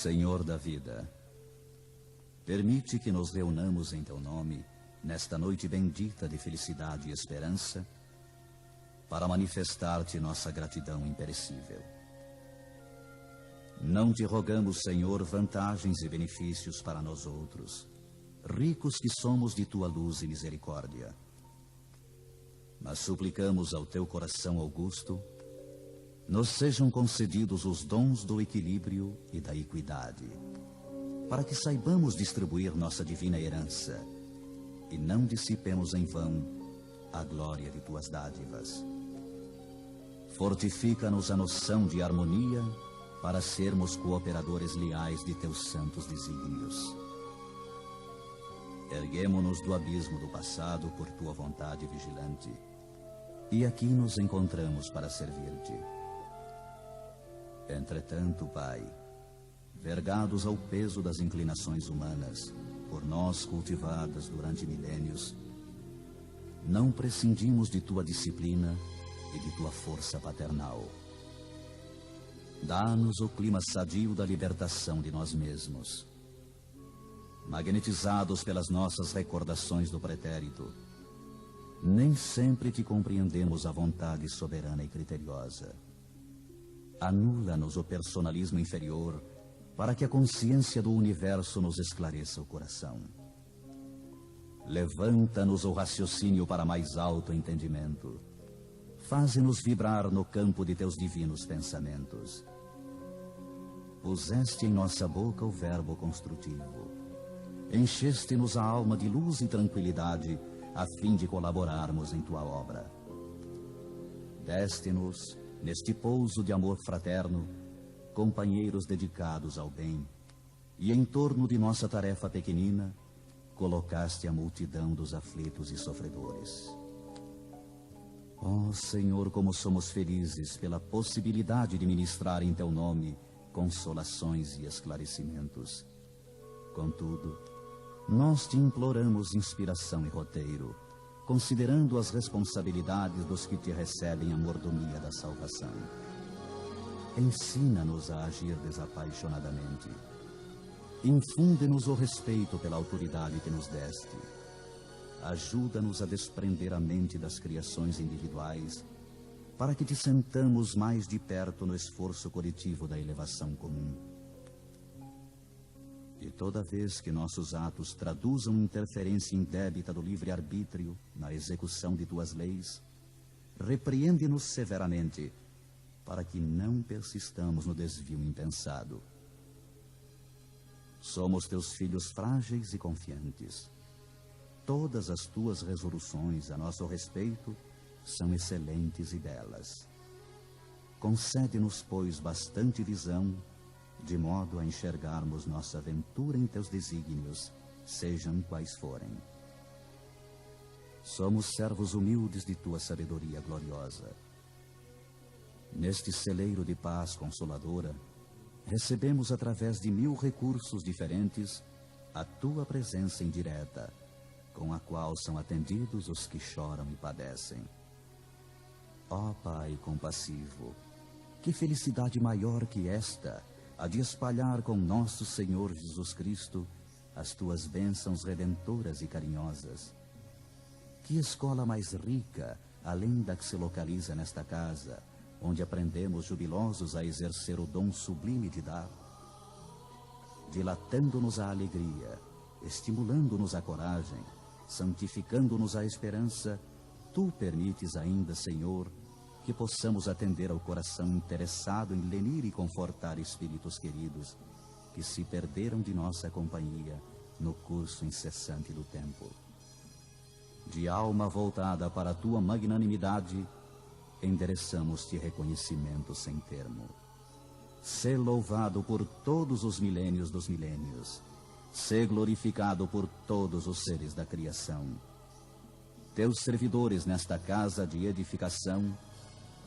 Senhor da vida, permite que nos reunamos em Teu nome, nesta noite bendita de felicidade e esperança, para manifestar-te nossa gratidão imperecível. Não te rogamos, Senhor, vantagens e benefícios para nós outros, ricos que somos de Tua luz e misericórdia, mas suplicamos ao Teu coração augusto, nos sejam concedidos os dons do equilíbrio e da equidade, para que saibamos distribuir nossa divina herança e não dissipemos em vão a glória de Tuas dádivas. Fortifica-nos a noção de harmonia para sermos cooperadores leais de Teus santos desígnios. Erguemo-nos do abismo do passado por Tua vontade vigilante, e aqui nos encontramos para servir-te. Entretanto, Pai, vergados ao peso das inclinações humanas, por nós cultivadas durante milênios, não prescindimos de Tua disciplina e de Tua força paternal. Dá-nos o clima sadio da libertação de nós mesmos. Magnetizados pelas nossas recordações do pretérito, nem sempre te compreendemos a vontade soberana e criteriosa. Anula-nos o personalismo inferior para que a consciência do universo nos esclareça o coração. Levanta-nos o raciocínio para mais alto entendimento. Faze-nos vibrar no campo de Teus divinos pensamentos. Puseste em nossa boca o verbo construtivo. Encheste-nos a alma de luz e tranquilidade a fim de colaborarmos em Tua obra. Deste-nos, neste pouso de amor fraterno, companheiros dedicados ao bem, e em torno de nossa tarefa pequenina, colocaste a multidão dos aflitos e sofredores. Ó Senhor, como somos felizes pela possibilidade de ministrar em Teu nome consolações e esclarecimentos. Contudo, nós te imploramos inspiração e roteiro, considerando as responsabilidades dos que te recebem a mordomia da salvação. Ensina-nos a agir desapaixonadamente. Infunde-nos o respeito pela autoridade que nos deste. Ajuda-nos a desprender a mente das criações individuais, para que te sentamos mais de perto no esforço coletivo da elevação comum. E toda vez que nossos atos traduzam interferência indébita do livre-arbítrio na execução de Tuas leis, repreende-nos severamente, para que não persistamos no desvio impensado. Somos Teus filhos frágeis e confiantes. Todas as Tuas resoluções a nosso respeito são excelentes e belas. Concede-nos, pois, bastante visão, de modo a enxergarmos nossa aventura em Teus desígnios, sejam quais forem. Somos servos humildes de Tua sabedoria gloriosa. Neste celeiro de paz consoladora, recebemos através de 1000 recursos diferentes a Tua presença indireta, com a qual são atendidos os que choram e padecem. Ó Pai compassivo, que felicidade maior que esta, a de espalhar com nosso Senhor Jesus Cristo as Tuas bênçãos redentoras e carinhosas. Que escola mais rica, além da que se localiza nesta casa, onde aprendemos jubilosos a exercer o dom sublime de dar, dilatando-nos a alegria, estimulando-nos a coragem, santificando-nos a esperança, Tu permites ainda, Senhor, que possamos atender ao coração interessado em lenir e confortar espíritos queridos que se perderam de nossa companhia no curso incessante do tempo. De alma voltada para a Tua magnanimidade, endereçamos-te reconhecimento sem termo. Sê louvado por todos os milênios dos milênios. Sê glorificado por todos os seres da criação. Teus servidores nesta casa de edificação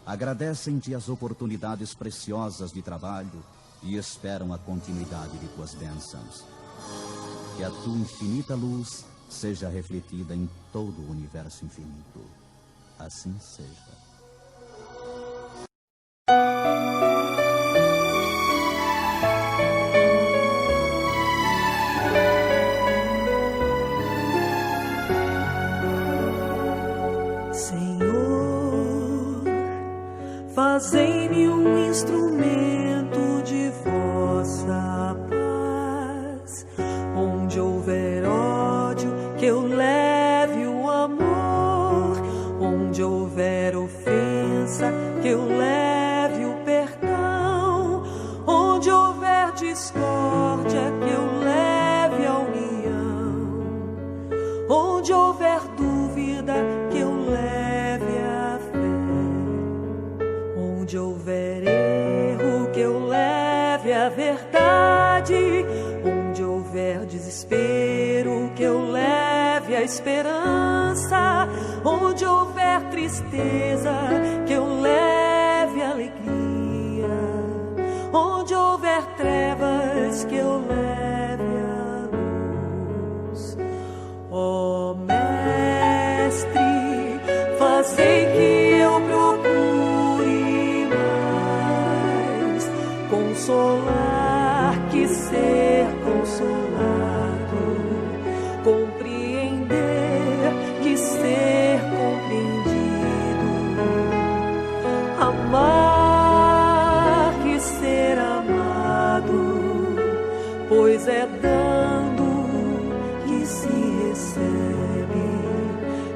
agradecem-te as oportunidades preciosas de trabalho e esperam a continuidade de Tuas bênçãos. Que a Tua infinita luz seja refletida em todo o universo infinito. Assim seja. fazei-me um instrumento de vossa paz. Onde houver ódio, que eu leve o amor. Onde houver ofensa, que eu leve o perdão. Onde houver discórdia, que eu leve a união. Onde houver dúvida, que eu leve a fé. Onde houver erro, que eu leve a verdade. Onde houver desespero, que eu leve a esperança. Onde houver tristeza, que eu leve a alegria. Onde houver trevas, que eu leve a luz. Ó Mestre, fazei que eu procure mais consolar que ser consolado, compreender que ser compreendido, amar que ser amado, pois é dando que se recebe,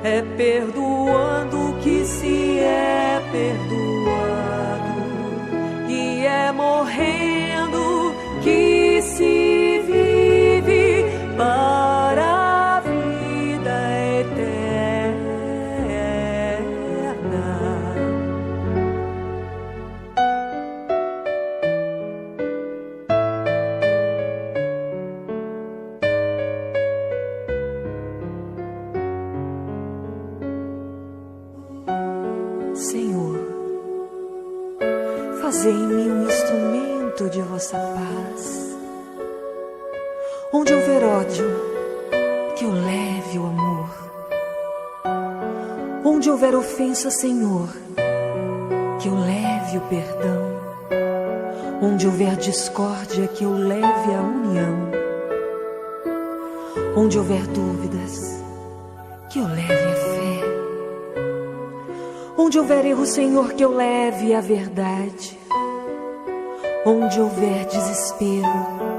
é perdoando que se é perdoado, e é morrendo que se vive para a vida eterna. Senhor, fazei-me um instrumento de vossa paz. Onde houver ódio, que eu leve o amor. Onde houver ofensa, Senhor, que eu leve o perdão. Onde houver discórdia, que eu leve a união. Onde houver dúvidas, que eu leve a fé. Onde houver erro, Senhor, que eu leve a verdade. Onde houver desespero,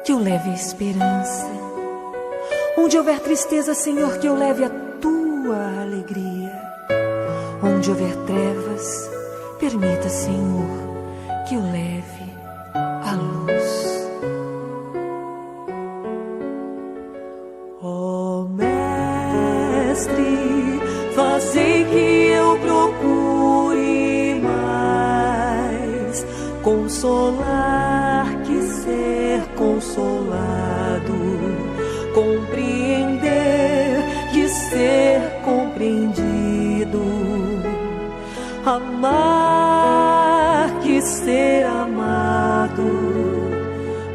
que eu leve a esperança. Onde houver tristeza, Senhor, que eu leve a tua alegria. Onde houver trevas, permita, Senhor, que eu leve a luz. Ó Mestre, fazei que eu procure mais consolar que ser consolado, compreender que ser compreendido, amar que ser amado,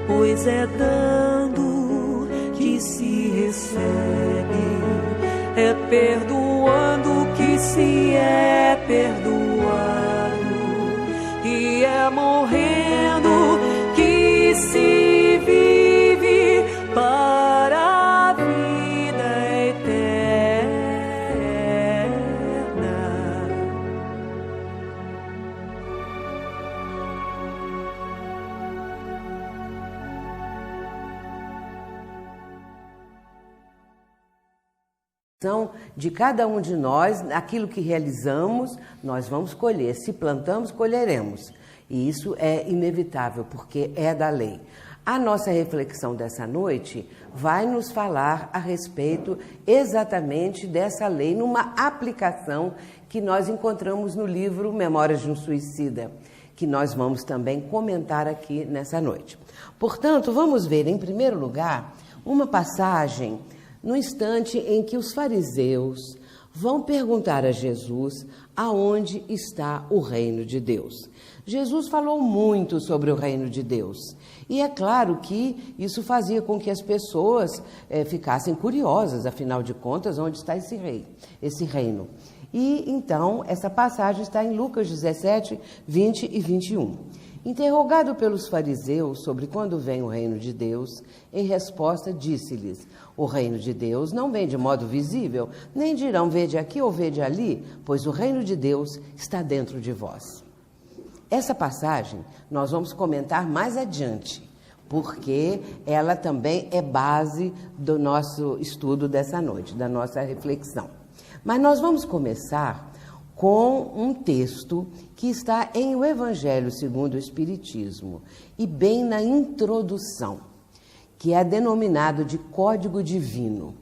pois é dando que se recebe, é perdoando que se é perdoado, e é morrendo que se vive para a vida eterna. De cada um de nós, aquilo que realizamos, nós vamos colher. Se plantamos, colheremos. E isso é inevitável, porque é da lei. A nossa reflexão dessa noite vai nos falar a respeito exatamente dessa lei, numa aplicação que nós encontramos no livro Memórias de um Suicida, que nós vamos também comentar aqui nessa noite. Portanto, vamos ver, em primeiro lugar, uma passagem no instante em que os fariseus vão perguntar a Jesus aonde está o reino de Deus. Jesus falou muito sobre o reino de Deus. E é claro que isso fazia com que as pessoas ficassem curiosas, afinal de contas, onde está esse reino. E então, essa passagem está em Lucas 17, 20 e 21. Interrogado pelos fariseus sobre quando vem o reino de Deus, em resposta disse-lhes: o reino de Deus não vem de modo visível, nem dirão vede aqui ou vede ali, pois o reino de Deus está dentro de vós. Essa passagem nós vamos comentar mais adiante, porque ela também é base do nosso estudo dessa noite, da nossa reflexão. Mas nós vamos começar com um texto que está em o Evangelho segundo o Espiritismo, e bem na introdução, que é denominado de Código Divino.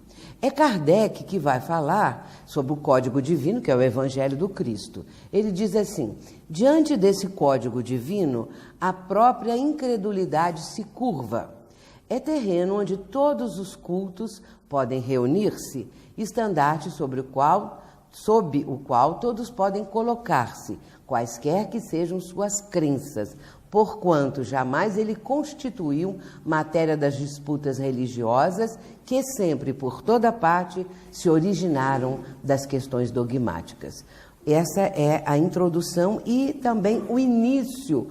É Kardec que vai falar sobre o Código Divino, que é o Evangelho do Cristo. Ele diz assim: diante desse Código Divino, a própria incredulidade se curva. É terreno onde todos os cultos podem reunir-se, estandarte sob o qual todos podem colocar-se, quaisquer que sejam suas crenças, porquanto jamais ele constituiu matéria das disputas religiosas que sempre, por toda parte, se originaram das questões dogmáticas. Essa é a introdução e também o início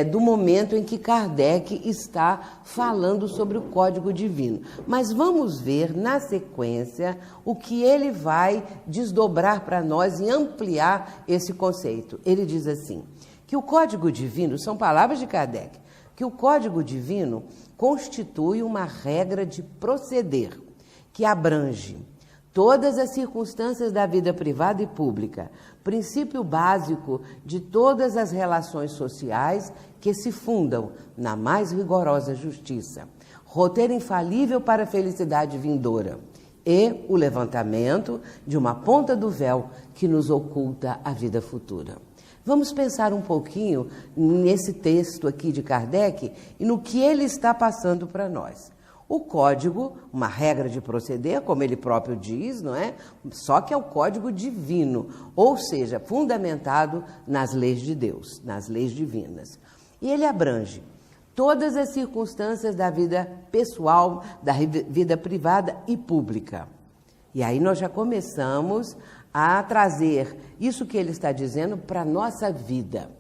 do momento em que Kardec está falando sobre o Código Divino. Mas vamos ver, na sequência, o que ele vai desdobrar para nós e ampliar esse conceito. Ele diz assim, que o Código Divino, são palavras de Kardec, que o Código Divino constitui uma regra de proceder que abrange todas as circunstâncias da vida privada e pública, princípio básico de todas as relações sociais que se fundam na mais rigorosa justiça, roteiro infalível para a felicidade vindoura e o levantamento de uma ponta do véu que nos oculta a vida futura. Vamos pensar um pouquinho nesse texto aqui de Kardec e no que ele está passando para nós. O código, uma regra de proceder, como ele próprio diz, não é? Só que é o código divino, ou seja, fundamentado nas leis de Deus, nas leis divinas. E ele abrange todas as circunstâncias da vida pessoal, da vida privada e pública. E aí nós já começamos a trazer isso que ele está dizendo para a nossa vida.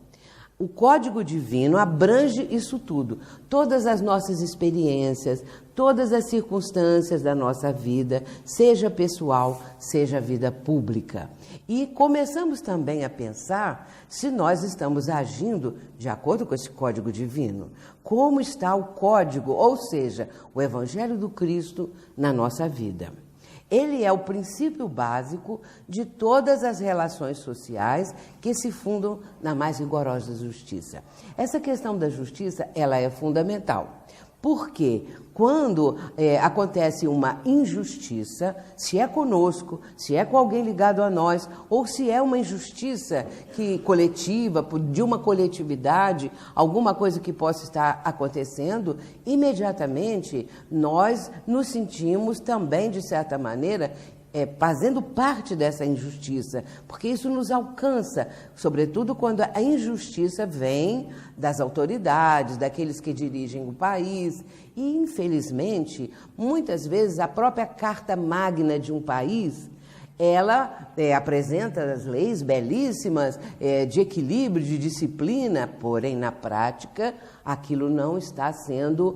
O Código Divino abrange isso tudo, todas as nossas experiências, todas as circunstâncias da nossa vida, seja pessoal, seja vida pública. E começamos também a pensar se nós estamos agindo de acordo com esse Código Divino. Como está o Código, ou seja, o Evangelho do Cristo na nossa vida. Ele é o princípio básico de todas as relações sociais que se fundam na mais rigorosa justiça. Essa questão da justiça, ela é fundamental. Porque quando acontece uma injustiça, se é conosco, se é com alguém ligado a nós, ou se é uma injustiça coletiva, de uma coletividade, alguma coisa que possa estar acontecendo, imediatamente nós nos sentimos também, de certa maneira, fazendo parte dessa injustiça, porque isso nos alcança, sobretudo quando a injustiça vem das autoridades, daqueles que dirigem o país, e infelizmente, muitas vezes a própria carta magna de um país, ela apresenta as leis belíssimas de equilíbrio, de disciplina, porém na prática aquilo não está sendo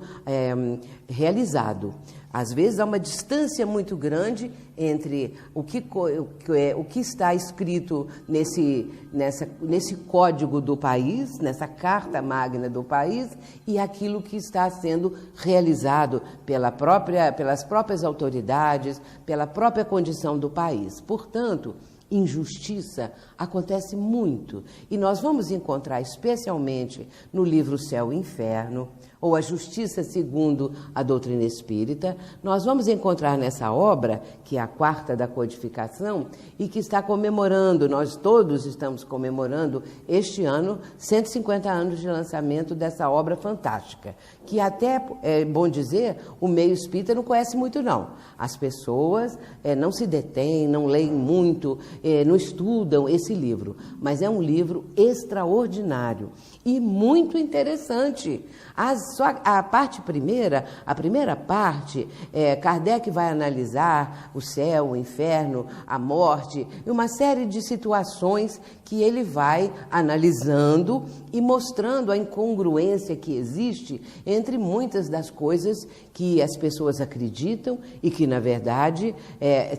realizado. Às vezes há uma distância muito grande entre o que está escrito nesse código do país, nessa carta magna do país, e aquilo que está sendo realizado pelas próprias autoridades, pela própria condição do país. Portanto, injustiça acontece muito, e nós vamos encontrar especialmente no livro Céu e Inferno, ou A Justiça segundo a Doutrina Espírita, nós vamos encontrar nessa obra, que é a quarta da codificação, e que está comemorando, nós todos estamos comemorando este ano, 150 anos de lançamento dessa obra fantástica, que até, é bom dizer, o meio espírita não conhece muito não. As pessoas não se detêm, não leem muito, não estudam esse livro, mas é um livro extraordinário e muito interessante. A primeira parte, Kardec vai analisar o céu, o inferno, a morte, e uma série de situações que ele vai analisando e mostrando a incongruência que existe entre muitas das coisas que as pessoas acreditam e que, na verdade,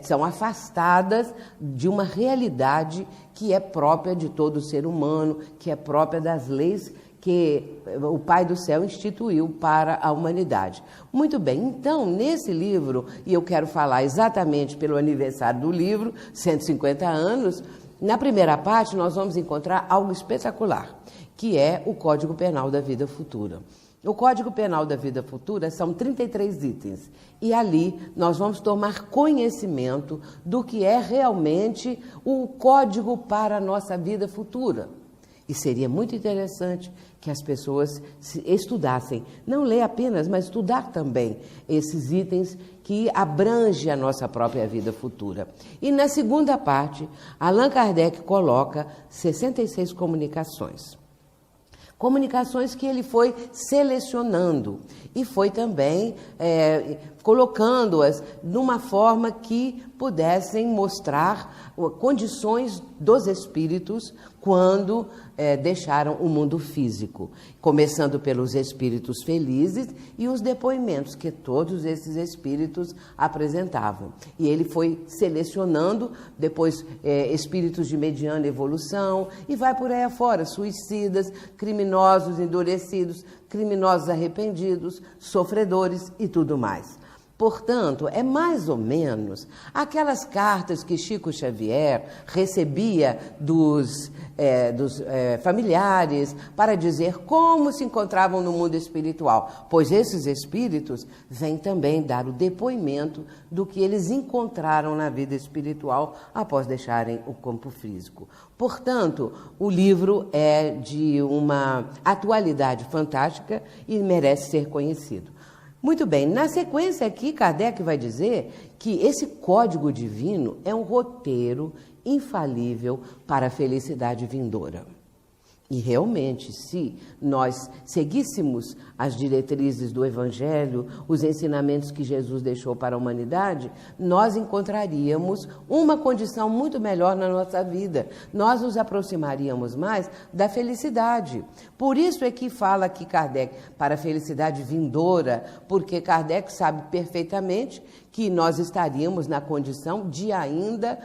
são afastadas de uma realidade que é própria de todo ser humano, que é própria das leis que o Pai do Céu instituiu para a humanidade. Muito bem, então, nesse livro, e eu quero falar exatamente pelo aniversário do livro, 150 anos, na primeira parte nós vamos encontrar algo espetacular, que é o Código Penal da Vida Futura. O Código Penal da Vida Futura são 33 itens, e ali nós vamos tomar conhecimento do que é realmente o código para a nossa vida futura. E seria muito interessante que as pessoas estudassem, não ler apenas, mas estudar também esses itens que abrangem a nossa própria vida futura. E na segunda parte, Allan Kardec coloca 66 comunicações. Comunicações que ele foi selecionando e foi também colocando-as numa forma que pudessem mostrar condições dos espíritos quando deixaram o mundo físico, começando pelos espíritos felizes e os depoimentos que todos esses espíritos apresentavam. E ele foi selecionando depois espíritos de mediana evolução e vai por aí afora, suicidas, criminosos endurecidos, criminosos arrependidos, sofredores e tudo mais. Portanto, é mais ou menos aquelas cartas que Chico Xavier recebia dos familiares para dizer como se encontravam no mundo espiritual, pois esses espíritos vêm também dar o depoimento do que eles encontraram na vida espiritual após deixarem o campo físico. Portanto, o livro é de uma atualidade fantástica e merece ser conhecido. Muito bem, na sequência aqui, Kardec vai dizer que esse código divino é um roteiro infalível para a felicidade vindoura. E realmente, se nós seguíssemos as diretrizes do Evangelho, os ensinamentos que Jesus deixou para a humanidade, nós encontraríamos uma condição muito melhor na nossa vida. Nós nos aproximaríamos mais da felicidade. Por isso é que fala aqui Kardec para a felicidade vindoura, porque Kardec sabe perfeitamente que nós estaríamos na condição de ainda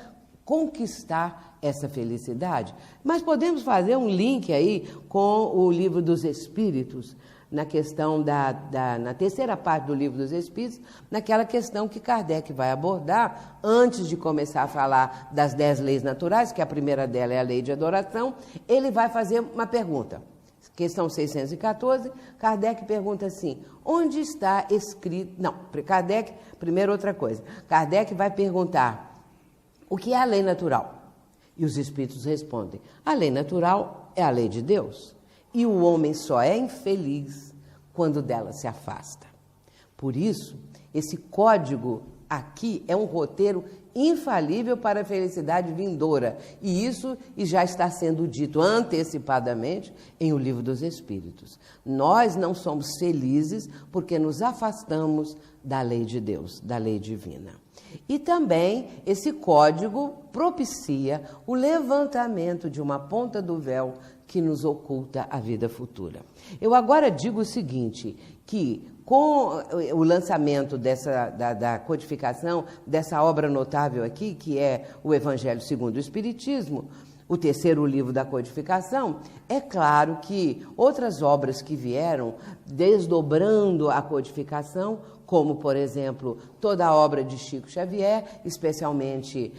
conquistar essa felicidade. Mas podemos fazer um link aí com o Livro dos Espíritos, na questão na terceira parte do Livro dos Espíritos, naquela questão que Kardec vai abordar antes de começar a falar das 10 leis naturais, que a primeira dela é a lei de adoração. Ele vai fazer uma pergunta. Questão 614, Kardec pergunta assim, onde está escrito... Não, Kardec, primeiro outra coisa. Kardec vai perguntar, o que é a lei natural? E os espíritos respondem, a lei natural é a lei de Deus, e o homem só é infeliz quando dela se afasta. Por isso, esse código aqui é um roteiro infalível para a felicidade vindoura, e isso já está sendo dito antecipadamente em O Livro dos Espíritos. Nós não somos felizes porque nos afastamos da lei de Deus, da lei divina. E também esse código propicia o levantamento de uma ponta do véu que nos oculta a vida futura. Eu agora digo o seguinte, que com o lançamento da codificação dessa obra notável aqui, que é o Evangelho segundo o Espiritismo, o terceiro livro da codificação, é claro que outras obras que vieram desdobrando a codificação, como, por exemplo, toda a obra de Chico Xavier, especialmente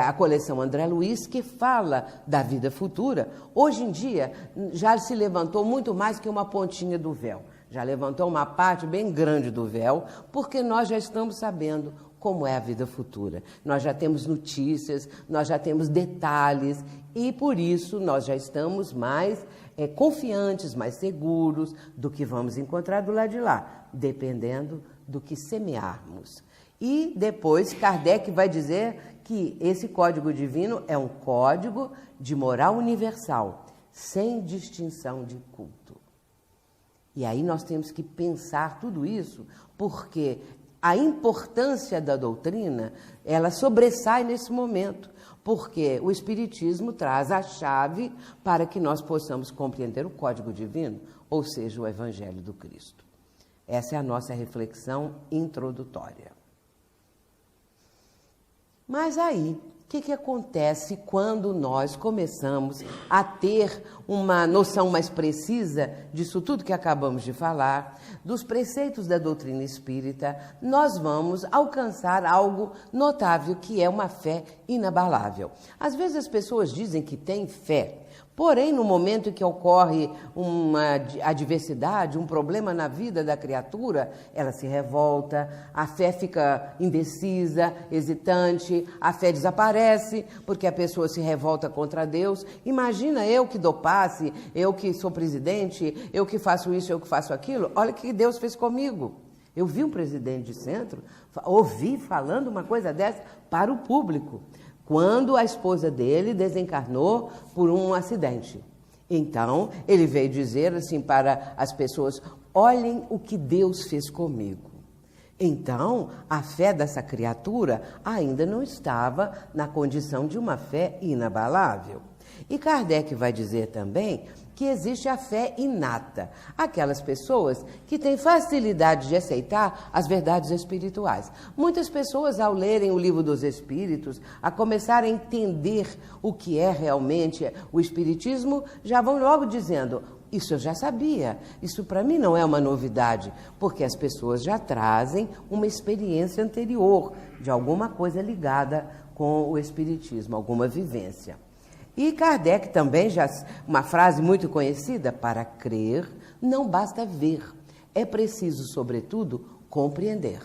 a coleção André Luiz, que fala da vida futura, hoje em dia já se levantou muito mais que uma pontinha do véu. Já levantou uma parte bem grande do véu, porque nós já estamos sabendo como é a vida futura. Nós já temos notícias, nós já temos detalhes, e por isso nós já estamos mais confiantes, mais seguros do que vamos encontrar do lado de lá, dependendo do que semearmos. E depois Kardec vai dizer que esse código divino é um código de moral universal, sem distinção de culto. E aí nós temos que pensar tudo isso, porque a importância da doutrina, ela sobressai nesse momento, porque o Espiritismo traz a chave para que nós possamos compreender o código divino, ou seja, o Evangelho do Cristo. Essa é a nossa reflexão introdutória. Mas aí, o que acontece quando nós começamos a ter uma noção mais precisa disso tudo que acabamos de falar, dos preceitos da doutrina espírita? Nós vamos alcançar algo notável, que é uma fé inabalável. Às vezes as pessoas dizem que têm fé, porém, no momento em que ocorre uma adversidade, um problema na vida da criatura, ela se revolta, a fé fica indecisa, hesitante, a fé desaparece, porque a pessoa se revolta contra Deus. Imagina eu que dou passe, eu que sou presidente, eu que faço isso, eu que faço aquilo. Olha o que Deus fez comigo. Eu vi um presidente de centro, ouvi falando uma coisa dessa para o público, quando a esposa dele desencarnou por um acidente. Então, ele veio dizer assim para as pessoas: olhem o que Deus fez comigo. Então, a fé dessa criatura ainda não estava na condição de uma fé inabalável. E Kardec vai dizer também que existe a fé inata, aquelas pessoas que têm facilidade de aceitar as verdades espirituais. Muitas pessoas, ao lerem o Livro dos Espíritos, a começarem a entender o que é realmente o Espiritismo, já vão logo dizendo: isso eu já sabia, isso para mim não é uma novidade, porque as pessoas já trazem uma experiência anterior de alguma coisa ligada com o Espiritismo, alguma vivência. E Kardec também, já uma frase muito conhecida: para crer não basta ver, é preciso, sobretudo, compreender.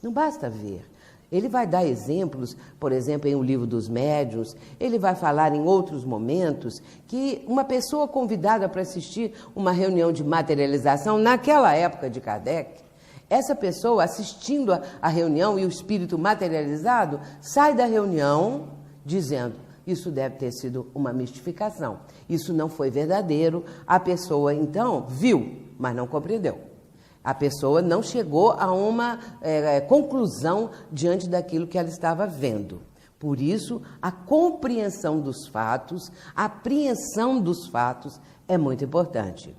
Não basta ver. Ele vai dar exemplos, por exemplo, em O Livro dos Médiuns, ele vai falar em outros momentos que uma pessoa convidada para assistir uma reunião de materialização, naquela época de Kardec, essa pessoa assistindo a reunião e o espírito materializado sai da reunião dizendo: isso deve ter sido uma mistificação, isso não foi verdadeiro. A pessoa, então, viu, mas não compreendeu. A pessoa não chegou a uma conclusão diante daquilo que ela estava vendo. Por isso, a compreensão dos fatos, a apreensão dos fatos é muito importante.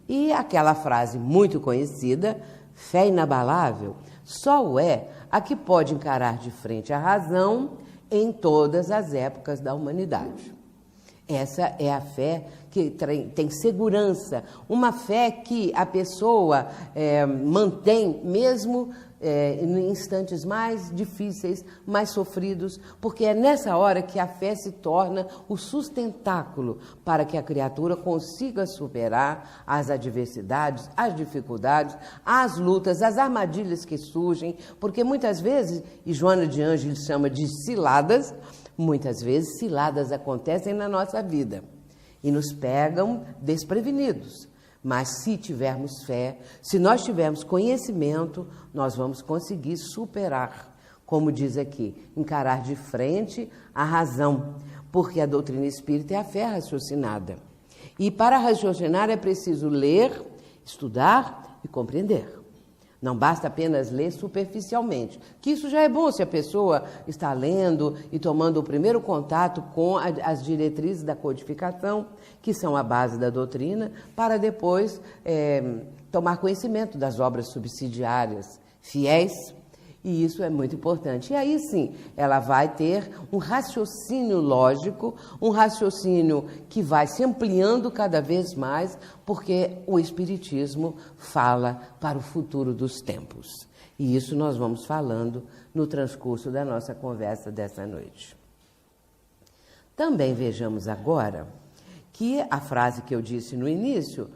E aquela frase muito conhecida: fé inabalável, só o é a que pode encarar de frente a razão em todas as épocas da humanidade. Essa é a fé que tem segurança, uma fé que a pessoa mantém mesmo em instantes mais difíceis, mais sofridos, porque é nessa hora que a fé se torna o sustentáculo para que a criatura consiga superar as adversidades, as dificuldades, as lutas, as armadilhas que surgem, porque muitas vezes, e Joana de Ângeles chama de ciladas, muitas vezes ciladas acontecem na nossa vida e nos pegam desprevenidos. Mas se tivermos fé, se nós tivermos conhecimento, nós vamos conseguir superar, como diz aqui, encarar de frente a razão, porque a doutrina espírita é a fé raciocinada. E para raciocinar é preciso ler, estudar e compreender. Não basta apenas ler superficialmente, que isso já é bom se a pessoa está lendo e tomando o primeiro contato com as diretrizes da codificação, que são a base da doutrina, para depois tomar conhecimento das obras subsidiárias fiéis, e isso é muito importante. E aí sim, ela vai ter um raciocínio lógico, um raciocínio que vai se ampliando cada vez mais, porque o Espiritismo fala para o futuro dos tempos. E isso nós vamos falando no transcurso da nossa conversa dessa noite. Também vejamos agora que a frase que eu disse no início,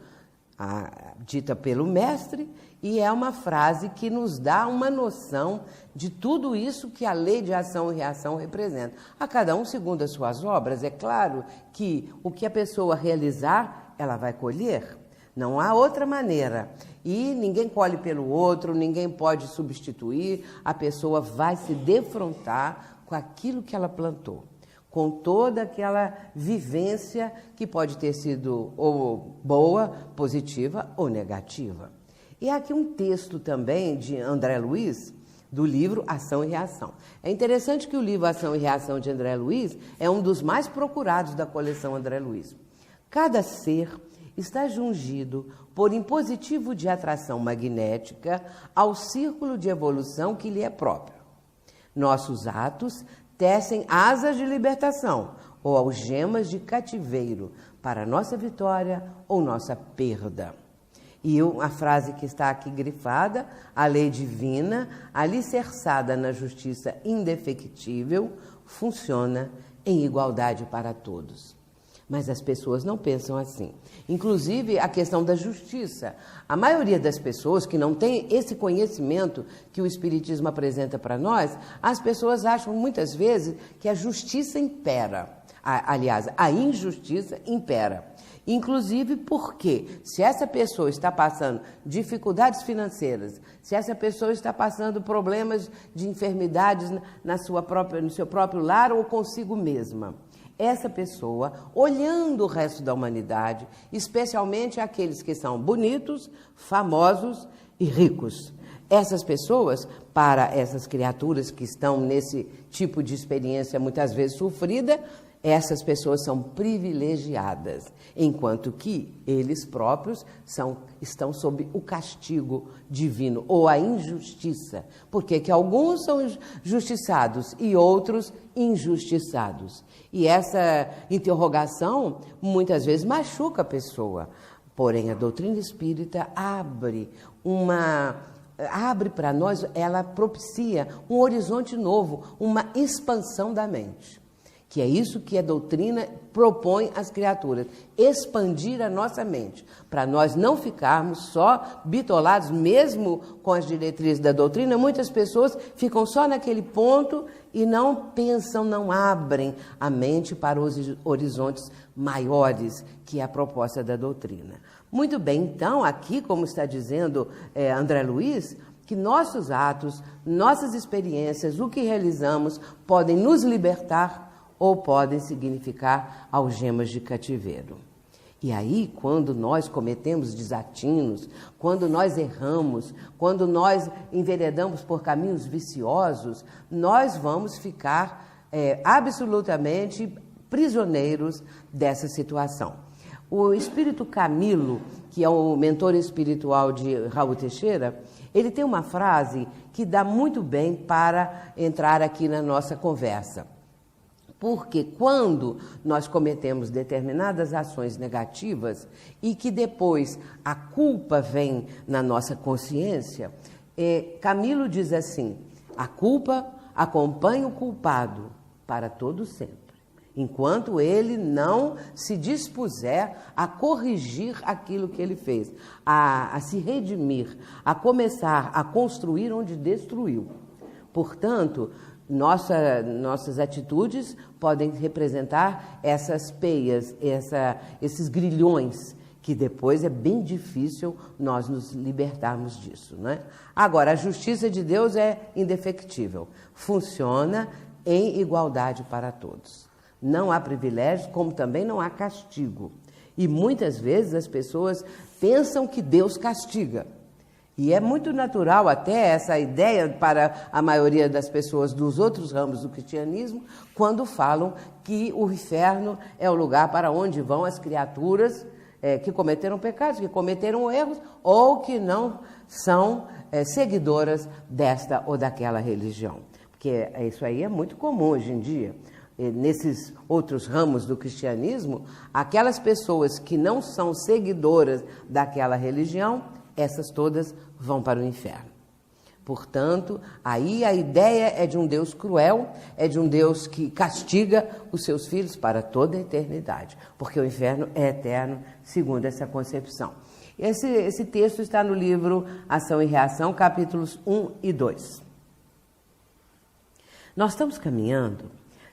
dita pelo mestre, e é uma frase que nos dá uma noção de tudo isso que a lei de ação e reação representa. A cada um segundo as suas obras, é claro que o que a pessoa realizar, ela vai colher. Não há outra maneira. E ninguém colhe pelo outro, ninguém pode substituir. A pessoa vai se defrontar com aquilo que ela plantou, com toda aquela vivência que pode ter sido ou boa, positiva ou negativa. E aqui um texto também de André Luiz, do livro Ação e Reação. É interessante que o livro Ação e Reação de André Luiz é um dos mais procurados da coleção André Luiz. Cada ser está jungido por impositivo de atração magnética ao círculo de evolução que lhe é próprio. Nossos atos tecem asas de libertação ou algemas de cativeiro para nossa vitória ou nossa perda. E a frase que está aqui grifada, a lei divina, alicerçada na justiça indefectível, funciona em igualdade para todos. Mas as pessoas não pensam assim. Inclusive, a questão da justiça. A maioria das pessoas que não tem esse conhecimento que o Espiritismo apresenta para nós, as pessoas acham muitas vezes que a justiça impera. Aliás, a injustiça impera. Inclusive porque, se essa pessoa está passando dificuldades financeiras, se essa pessoa está passando problemas de enfermidades no seu próprio lar ou consigo mesma, essa pessoa, olhando o resto da humanidade, especialmente aqueles que são bonitos, famosos e ricos, essas pessoas, para essas criaturas que estão nesse tipo de experiência muitas vezes sofrida, essas pessoas são privilegiadas, enquanto que eles próprios estão sob o castigo divino ou a injustiça. Porque que alguns são justiçados e outros injustiçados. E essa interrogação muitas vezes machuca a pessoa. Porém, a doutrina espírita abre para nós, ela propicia um horizonte novo, uma expansão da mente. Que é isso que a doutrina propõe às criaturas, expandir a nossa mente, para nós não ficarmos só bitolados, mesmo com as diretrizes da doutrina. Muitas pessoas ficam só naquele ponto e não pensam, não abrem a mente para os horizontes maiores, que é a proposta da doutrina. Muito bem, então, aqui, como está dizendo André Luiz, que nossos atos, nossas experiências, o que realizamos, podem nos libertar ou podem significar algemas de cativeiro. E aí, quando nós cometemos desatinos, quando nós erramos, quando nós enveredamos por caminhos viciosos, nós vamos ficar absolutamente prisioneiros dessa situação. O espírito Camilo, que é o mentor espiritual de Raul Teixeira, ele tem uma frase que dá muito bem para entrar aqui na nossa conversa. Porque quando nós cometemos determinadas ações negativas e que depois a culpa vem na nossa consciência, Camilo diz assim: a culpa acompanha o culpado para todo sempre, enquanto ele não se dispuser a corrigir aquilo que ele fez, a se redimir, a começar a construir onde destruiu. Portanto, nossas atitudes podem representar essas peias, esses grilhões, que depois é bem difícil nós nos libertarmos disso, né? Agora, a justiça de Deus é indefectível, funciona em igualdade para todos. Não há privilégios, como também não há castigo. E muitas vezes as pessoas pensam que Deus castiga. E é muito natural até essa ideia para a maioria das pessoas dos outros ramos do cristianismo, quando falam que o inferno é o lugar para onde vão as criaturas que cometeram pecados, que cometeram erros ou que não são seguidoras desta ou daquela religião. Porque isso aí é muito comum hoje em dia. Nesses outros ramos do cristianismo, aquelas pessoas que não são seguidoras daquela religião, essas todas vão para o inferno. Portanto, aí a ideia é de um Deus cruel, é de um Deus que castiga os seus filhos para toda a eternidade, porque o inferno é eterno, segundo essa concepção. Esse texto está no livro Ação e Reação, capítulos 1 e 2. Nós estamos caminhando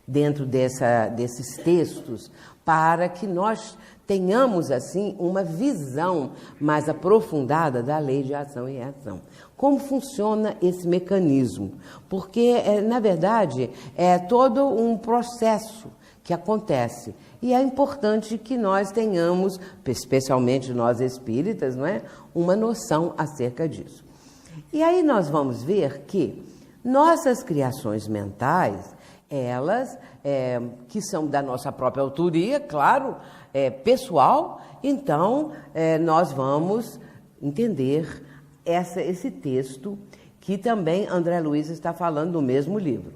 dentro desses textos para que nós tenhamos, assim, uma visão mais aprofundada da lei de ação e reação. Como funciona esse mecanismo? Porque, na verdade, é todo um processo que acontece. E é importante que nós tenhamos, especialmente nós espíritas, não é? Uma noção acerca disso. E aí nós vamos ver que nossas criações mentais, elas, que são da nossa própria autoria, claro, pessoal, então nós vamos entender esse texto que também André Luiz está falando no mesmo livro.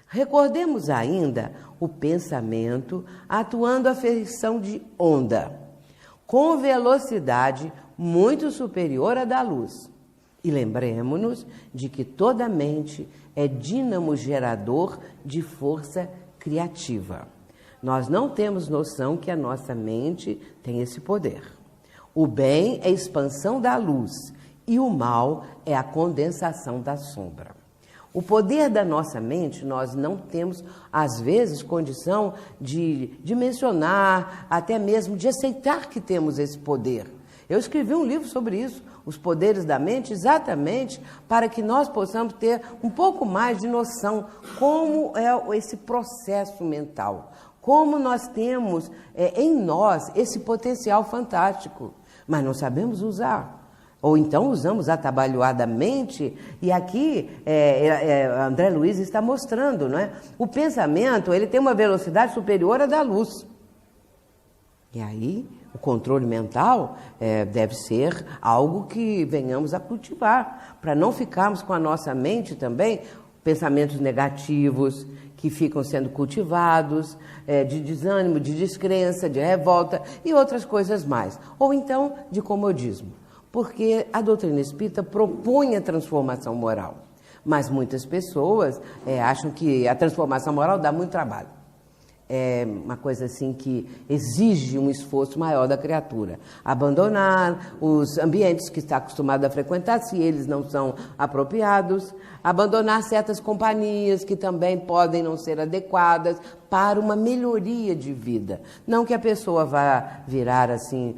Recordemos ainda o pensamento atuando a feição de onda, com velocidade muito superior à da luz. E lembremos-nos de que toda mente é dínamo gerador de força criativa. Nós não temos noção que a nossa mente tem esse poder. O bem é a expansão da luz e o mal é a condensação da sombra. O poder da nossa mente, nós não temos, às vezes, condição de mencionar, até mesmo de aceitar que temos esse poder. Eu escrevi um livro sobre isso, Os Poderes da Mente, exatamente para que nós possamos ter um pouco mais de noção como é esse processo mental, como nós temos em nós esse potencial fantástico, mas não sabemos usar. Ou então usamos atabalhoadamente, e aqui André Luiz está mostrando, não é? O pensamento, ele tem uma velocidade superior à da luz. E aí, o controle mental deve ser algo que venhamos a cultivar, para não ficarmos com a nossa mente também, pensamentos negativos que ficam sendo cultivados, de desânimo, de descrença, de revolta e outras coisas mais. Ou então, de comodismo. Porque a doutrina espírita propõe a transformação moral. Mas muitas pessoas acham que a transformação moral dá muito trabalho. É uma coisa assim que exige um esforço maior da criatura. Abandonar os ambientes que está acostumado a frequentar, se eles não são apropriados. Abandonar certas companhias que também podem não ser adequadas para uma melhoria de vida. Não que a pessoa vá virar assim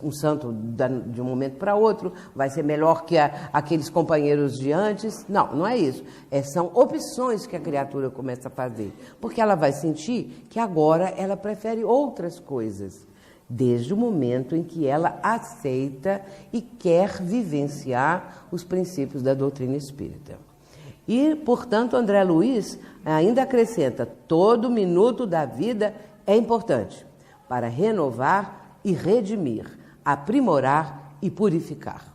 um santo de um momento para outro, vai ser melhor que aqueles companheiros de antes. Não, não é isso. São opções que a criatura começa a fazer, porque ela vai sentir que agora ela prefere outras coisas, desde o momento em que ela aceita e quer vivenciar os princípios da doutrina espírita. E, portanto, André Luiz ainda acrescenta: todo minuto da vida é importante para renovar e redimir, aprimorar e purificar.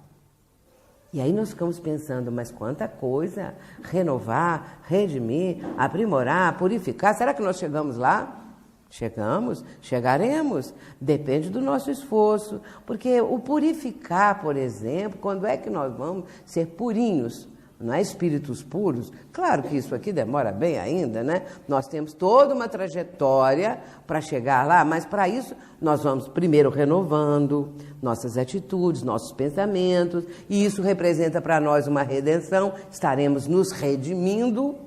E aí nós ficamos pensando, mas quanta coisa, renovar, redimir, aprimorar, purificar, será que nós chegamos lá? Chegamos, chegaremos, depende do nosso esforço, porque o purificar, por exemplo, quando é que nós vamos ser purinhos? Não é espíritos puros? Claro que isso aqui demora bem ainda, né? Nós temos toda uma trajetória para chegar lá, mas para isso nós vamos primeiro renovando nossas atitudes, nossos pensamentos, e isso representa para nós uma redenção, estaremos nos redimindo,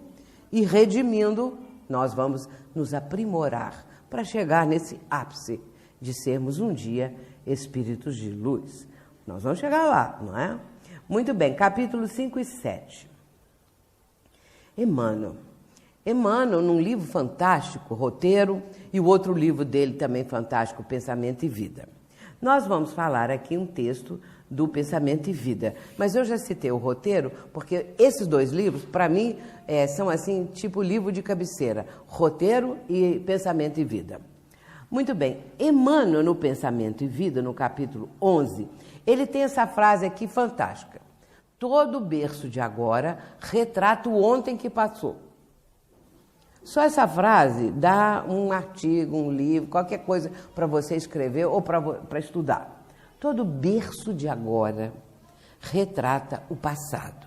e redimindo nós vamos nos aprimorar para chegar nesse ápice de sermos um dia espíritos de luz. Nós vamos chegar lá, não é? Muito bem, capítulos 5 e 7. Emmanuel, num livro fantástico, Roteiro, e o outro livro dele também fantástico, Pensamento e Vida. Nós vamos falar aqui um texto do Pensamento e Vida, mas eu já citei o Roteiro, porque esses dois livros, para mim, são assim, tipo livro de cabeceira, Roteiro e Pensamento e Vida. Muito bem, Emmanuel, no Pensamento e Vida, no capítulo 11, ele tem essa frase aqui fantástica: todo berço de agora retrata o ontem que passou. Só essa frase dá um artigo, um livro, qualquer coisa para você escrever ou para estudar. Todo berço de agora retrata o passado.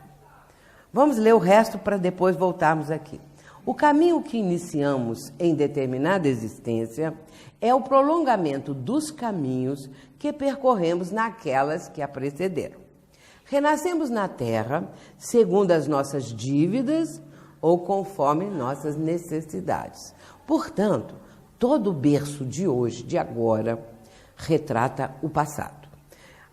Vamos ler o resto para depois voltarmos aqui. O caminho que iniciamos em determinada existência é o prolongamento dos caminhos que percorremos naquelas que a precederam. Renascemos na Terra segundo as nossas dívidas ou conforme nossas necessidades. Portanto, Todo berço de hoje, de agora, retrata o passado.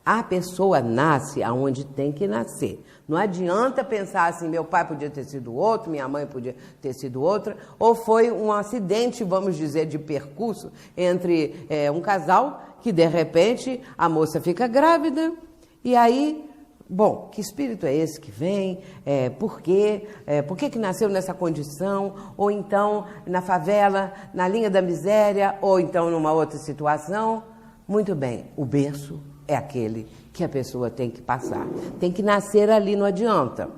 A pessoa nasce aonde tem que nascer. Não adianta pensar assim, meu pai podia ter sido outro, minha mãe podia ter sido outra, ou foi um acidente, vamos dizer, de percurso entre um casal que, de repente, a moça fica grávida e aí, bom, que espírito é esse que vem? Por quê? Por que nasceu nessa condição? Ou então na favela, na linha da miséria, ou então numa outra situação? Muito bem, o berço é aquele que a pessoa tem que passar. Tem que nascer ali, não adianta.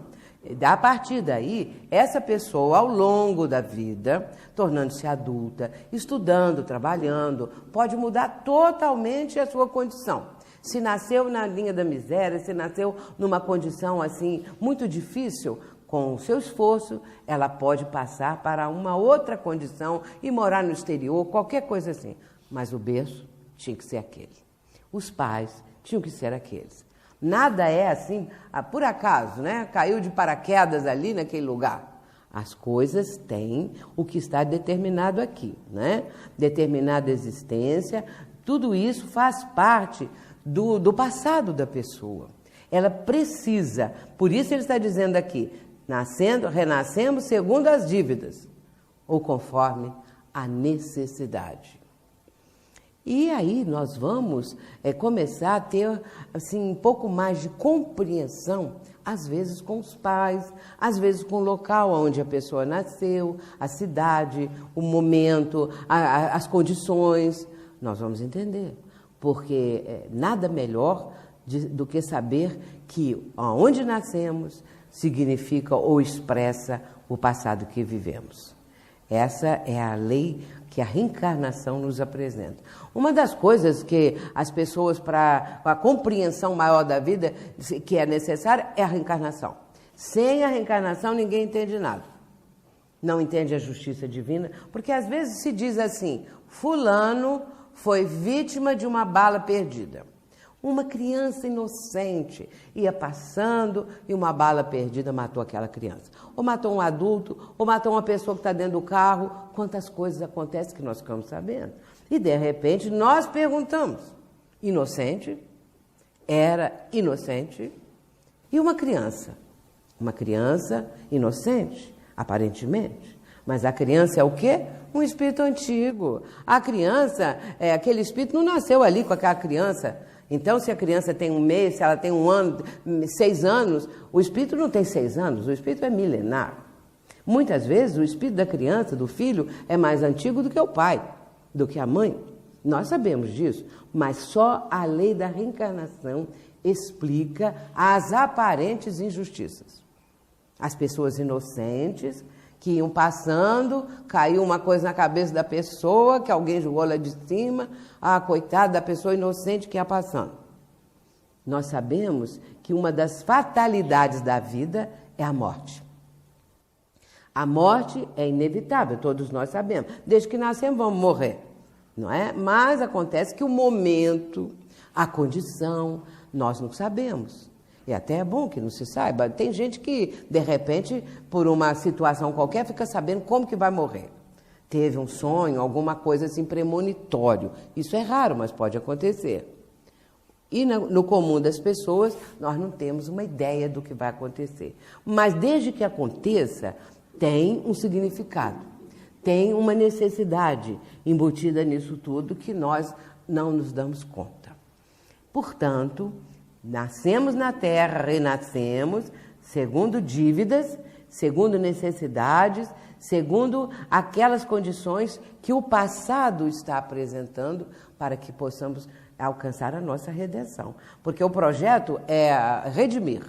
A partir daí, essa pessoa, ao longo da vida, tornando-se adulta, estudando, trabalhando, pode mudar totalmente a sua condição. Se nasceu na linha da miséria, se nasceu numa condição assim muito difícil, com o seu esforço, ela pode passar para uma outra condição e morar no exterior, qualquer coisa assim. Mas o berço tinha que ser aquele. Os pais tinham que ser aqueles. Nada é assim, por acaso, né? Caiu de paraquedas ali naquele lugar. As coisas têm o que está determinado aqui, né? Determinada existência, tudo isso faz parte do passado da pessoa. Ela precisa, por isso ele está dizendo aqui, renascemos segundo as dívidas, ou conforme a necessidade. E aí nós vamos começar a ter assim, um pouco mais de compreensão, às vezes com os pais, às vezes com o local onde a pessoa nasceu, a cidade, o momento, as condições. Nós vamos entender, porque nada melhor do que saber que onde nascemos significa ou expressa o passado que vivemos. Essa é a lei que a reencarnação nos apresenta. Uma das coisas que as pessoas, para a compreensão maior da vida, que é necessária, é a reencarnação. Sem a reencarnação, ninguém entende nada. Não entende a justiça divina, porque às vezes se diz assim, fulano foi vítima de uma bala perdida. Uma criança inocente ia passando e uma bala perdida matou aquela criança. Ou matou um adulto, ou matou uma pessoa que está dentro do carro. Quantas coisas acontecem que nós ficamos sabendo. E, de repente, nós perguntamos, inocente? Era inocente? E uma criança inocente, aparentemente. Mas a criança é o quê? Um espírito antigo. A criança, aquele espírito não nasceu ali com aquela criança. Então, se a criança tem um mês, se ela tem 1 ano, 6 anos, o espírito não tem 6 anos, o espírito é milenar. Muitas vezes, o espírito da criança, do filho, é mais antigo do que o pai, do que a mãe. Nós sabemos disso, mas só a lei da reencarnação explica as aparentes injustiças. As pessoas inocentes que iam passando, caiu uma coisa na cabeça da pessoa, que alguém jogou lá de cima, coitada da pessoa inocente que ia passando. Nós sabemos que uma das fatalidades da vida é a morte. A morte é inevitável, todos nós sabemos. Desde que nascemos vamos morrer, não é? Mas acontece que o momento, a condição, nós não sabemos. E até é bom que não se saiba. Tem gente que, de repente, por uma situação qualquer, fica sabendo como que vai morrer. Teve um sonho, alguma coisa assim premonitório. Isso é raro, mas pode acontecer. E no comum das pessoas, nós não temos uma ideia do que vai acontecer. Mas desde que aconteça, tem um significado. Tem uma necessidade embutida nisso tudo que nós não nos damos conta. Portanto, nascemos na Terra, renascemos, segundo dívidas, segundo necessidades, segundo aquelas condições que o passado está apresentando para que possamos alcançar a nossa redenção. Porque o projeto é redimir,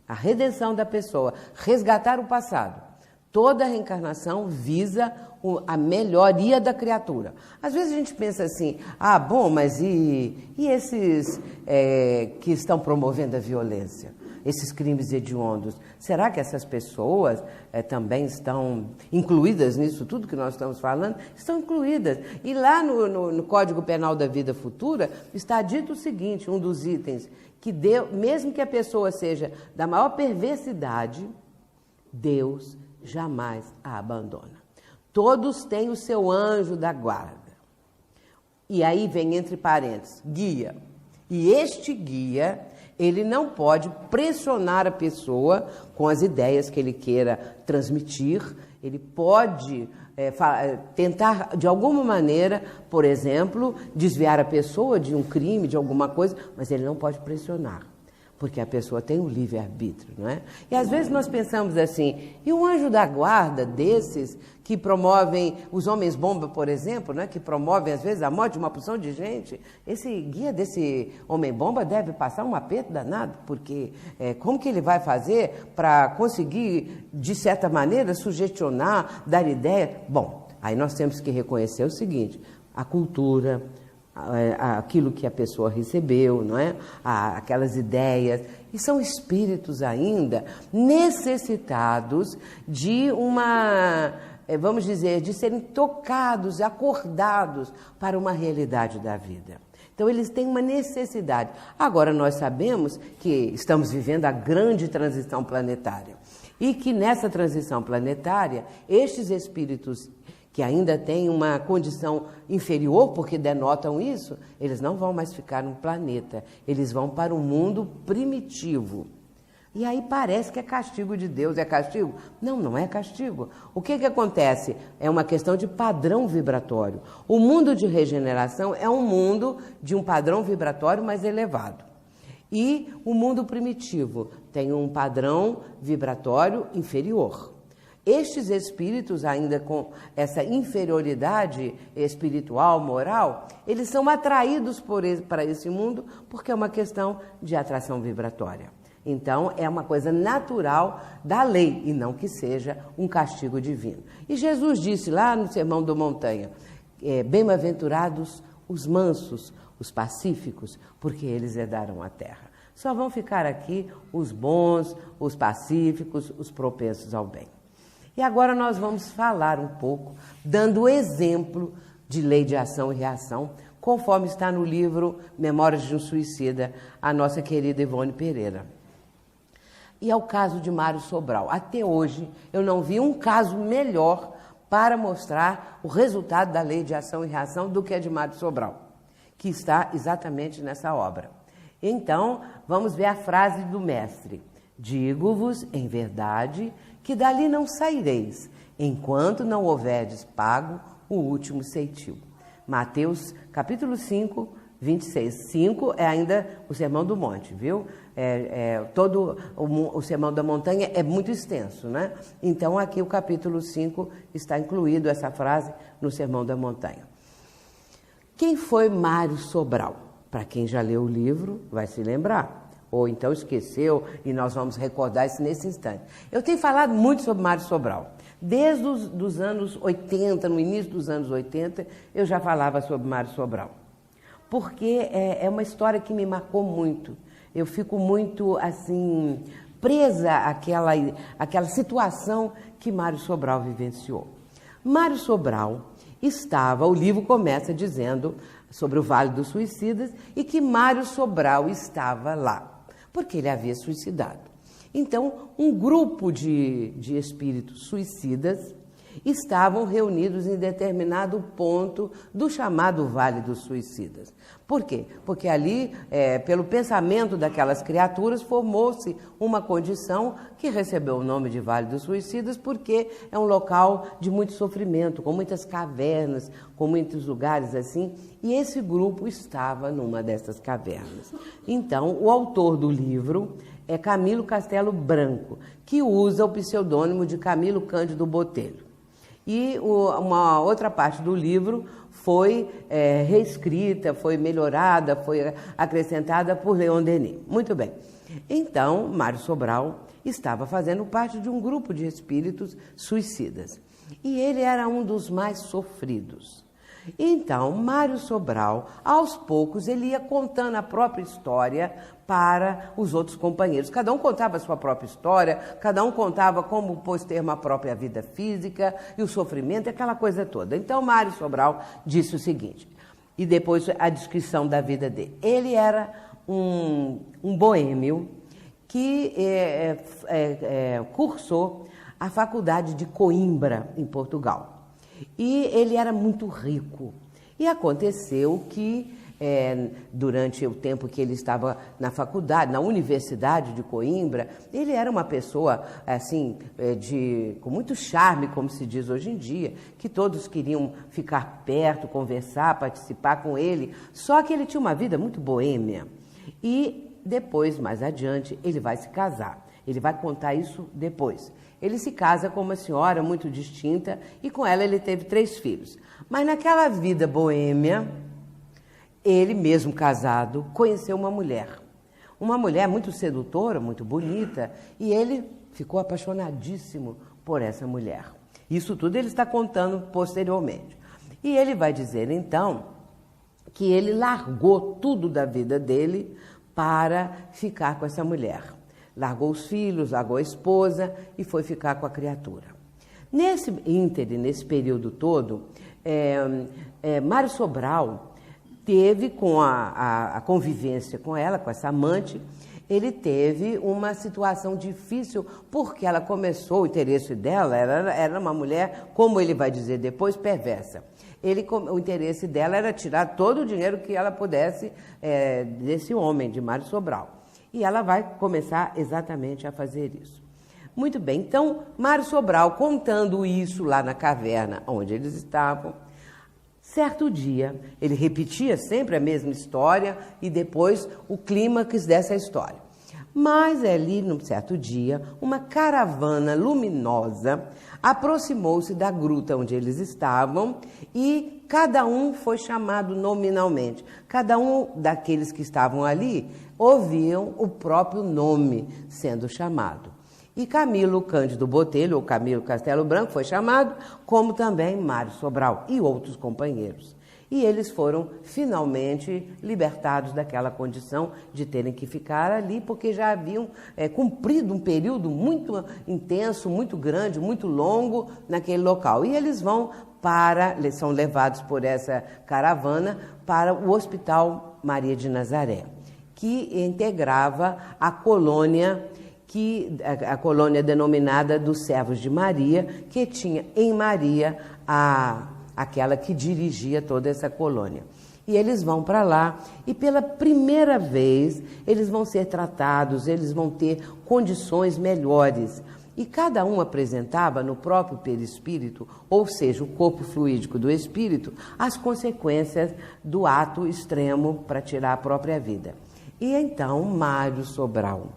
a redenção da pessoa, resgatar o passado. Toda a reencarnação visa a melhoria da criatura. Às vezes a gente pensa assim, bom, mas e esses que estão promovendo a violência? Esses crimes hediondos? Será que essas pessoas também estão incluídas nisso tudo que nós estamos falando? Estão incluídas. E lá no Código Penal da Vida Futura está dito o seguinte, um dos itens, que mesmo que a pessoa seja da maior perversidade, Deus jamais a abandona. Todos têm o seu anjo da guarda. E aí vem entre parênteses, guia. E este guia, ele não pode pressionar a pessoa com as ideias que ele queira transmitir. Ele pode tentar, de alguma maneira, por exemplo, desviar a pessoa de um crime, de alguma coisa, mas ele não pode pressionar, porque a pessoa tem o livre-arbítrio, não é? E às vezes nós pensamos assim, e um anjo da guarda desses que promovem, os homens-bomba, por exemplo, né, que promovem às vezes a morte de uma porção de gente, esse guia desse homem-bomba deve passar um aperto danado, porque como que ele vai fazer para conseguir, de certa maneira, sugestionar, dar ideia? Bom, aí nós temos que reconhecer o seguinte, a cultura, aquilo que a pessoa recebeu, não é? Aquelas ideias, e são espíritos ainda necessitados de vamos dizer, de serem tocados, acordados para uma realidade da vida. Então, eles têm uma necessidade. Agora, nós sabemos que estamos vivendo a grande transição planetária e que nessa transição planetária, estes espíritos que ainda têm uma condição inferior, porque denotam isso, eles não vão mais ficar no planeta, eles vão para um mundo primitivo. E aí parece que é castigo de Deus. É castigo? Não, não é castigo. O que acontece? É uma questão de padrão vibratório. O mundo de regeneração é um mundo de um padrão vibratório mais elevado. E o mundo primitivo tem um padrão vibratório inferior. Estes espíritos, ainda com essa inferioridade espiritual, moral, eles são atraídos para esse mundo porque é uma questão de atração vibratória. Então, é uma coisa natural da lei e não que seja um castigo divino. E Jesus disse lá no Sermão da Montanha, bem-aventurados os mansos, os pacíficos, porque eles herdarão a terra. Só vão ficar aqui os bons, os pacíficos, os propensos ao bem. E agora nós vamos falar um pouco, dando exemplo de lei de ação e reação, conforme está no livro Memórias de um Suicida, a nossa querida Ivone Pereira. E é o caso de Mário Sobral. Até hoje, eu não vi um caso melhor para mostrar o resultado da lei de ação e reação do que a de Mário Sobral, que está exatamente nessa obra. Então, vamos ver a frase do mestre. Digo-vos, em verdade, que dali não saireis, enquanto não houverdes pago o último ceitil. Mateus, capítulo 5, 26. 5 é ainda o Sermão do Monte, viu? Todo o Sermão da Montanha é muito extenso, né? Então, aqui o capítulo 5 está incluído essa frase no Sermão da Montanha. Quem foi Mário Sobral? Para quem já leu o livro, vai se lembrar. Ou então esqueceu e nós vamos recordar isso nesse instante. Eu tenho falado muito sobre Mário Sobral. Desde os anos 80, no início dos anos 80, eu já falava sobre Mário Sobral. Porque é uma história que me marcou muito. Eu fico muito, assim, presa àquela situação que Mário Sobral vivenciou. Mário Sobral estava, o livro começa dizendo sobre o Vale dos Suicidas e que Mário Sobral estava lá, porque ele havia suicidado. Então, um grupo de espíritos suicidas estavam reunidos em determinado ponto do chamado Vale dos Suicidas. Por quê? Porque ali, pelo pensamento daquelas criaturas, formou-se uma condição que recebeu o nome de Vale dos Suicidas, porque é um local de muito sofrimento, com muitas cavernas, com muitos lugares assim, e esse grupo estava numa dessas cavernas. Então, o autor do livro é Camilo Castelo Branco, que usa o pseudônimo de Camilo Cândido Botelho. E uma outra parte do livro foi reescrita, foi melhorada, foi acrescentada por Leon Denis. Muito bem. Então, Mário Sobral estava fazendo parte de um grupo de espíritos suicidas. E ele era um dos mais sofridos. Então, Mário Sobral, aos poucos, ele ia contando a própria história para os outros companheiros. Cada um contava a sua própria história, cada um contava como pôs termo à própria vida física e o sofrimento, aquela coisa toda. Então, Mário Sobral disse o seguinte, e depois a descrição da vida dele. Ele era um boêmio que cursou a faculdade de Coimbra, em Portugal. E ele era muito rico. E aconteceu que, durante o tempo que ele estava na faculdade, na Universidade de Coimbra, ele era uma pessoa assim, com muito charme, como se diz hoje em dia, que todos queriam ficar perto, conversar, participar com ele, só que ele tinha uma vida muito boêmia. E depois, mais adiante, ele vai se casar. Ele vai contar isso depois. Ele se casa com uma senhora muito distinta e com ela ele teve 3 filhos. Mas naquela vida boêmia, ele mesmo casado conheceu uma mulher muito sedutora, muito bonita, e ele ficou apaixonadíssimo por essa mulher. Isso tudo ele está contando posteriormente. E ele vai dizer então que ele largou tudo da vida dele para ficar com essa mulher. Largou os filhos, largou a esposa e foi ficar com a criatura. Nesse ínterim, nesse período todo, Mário Sobral teve, com a convivência com ela, com essa amante, ele teve uma situação difícil, porque ela começou, o interesse dela era uma mulher, como ele vai dizer depois, perversa. O interesse dela era tirar todo o dinheiro que ela pudesse desse homem, de Mário Sobral. E ela vai começar exatamente a fazer isso. Muito bem, então, Mário Sobral, contando isso lá na caverna onde eles estavam, certo dia, ele repetia sempre a mesma história e depois o clímax dessa história. Mas ali, num certo dia, uma caravana luminosa aproximou-se da gruta onde eles estavam e cada um foi chamado nominalmente. Cada um daqueles que estavam ali ouviam o próprio nome sendo chamado. E Camilo Cândido Botelho, ou Camilo Castelo Branco, foi chamado, como também Mário Sobral e outros companheiros. E eles foram finalmente libertados daquela condição de terem que ficar ali, porque já haviam cumprido um período muito intenso, muito grande, muito longo naquele local. E eles são levados por essa caravana para o Hospital Maria de Nazaré, que integrava a colônia denominada dos Servos de Maria, que tinha em Maria aquela que dirigia toda essa colônia. E eles vão para lá e pela primeira vez eles vão ser tratados, eles vão ter condições melhores. E cada um apresentava no próprio perispírito, ou seja, o corpo fluídico do espírito, as consequências do ato extremo para tirar a própria vida. E então Mário Sobral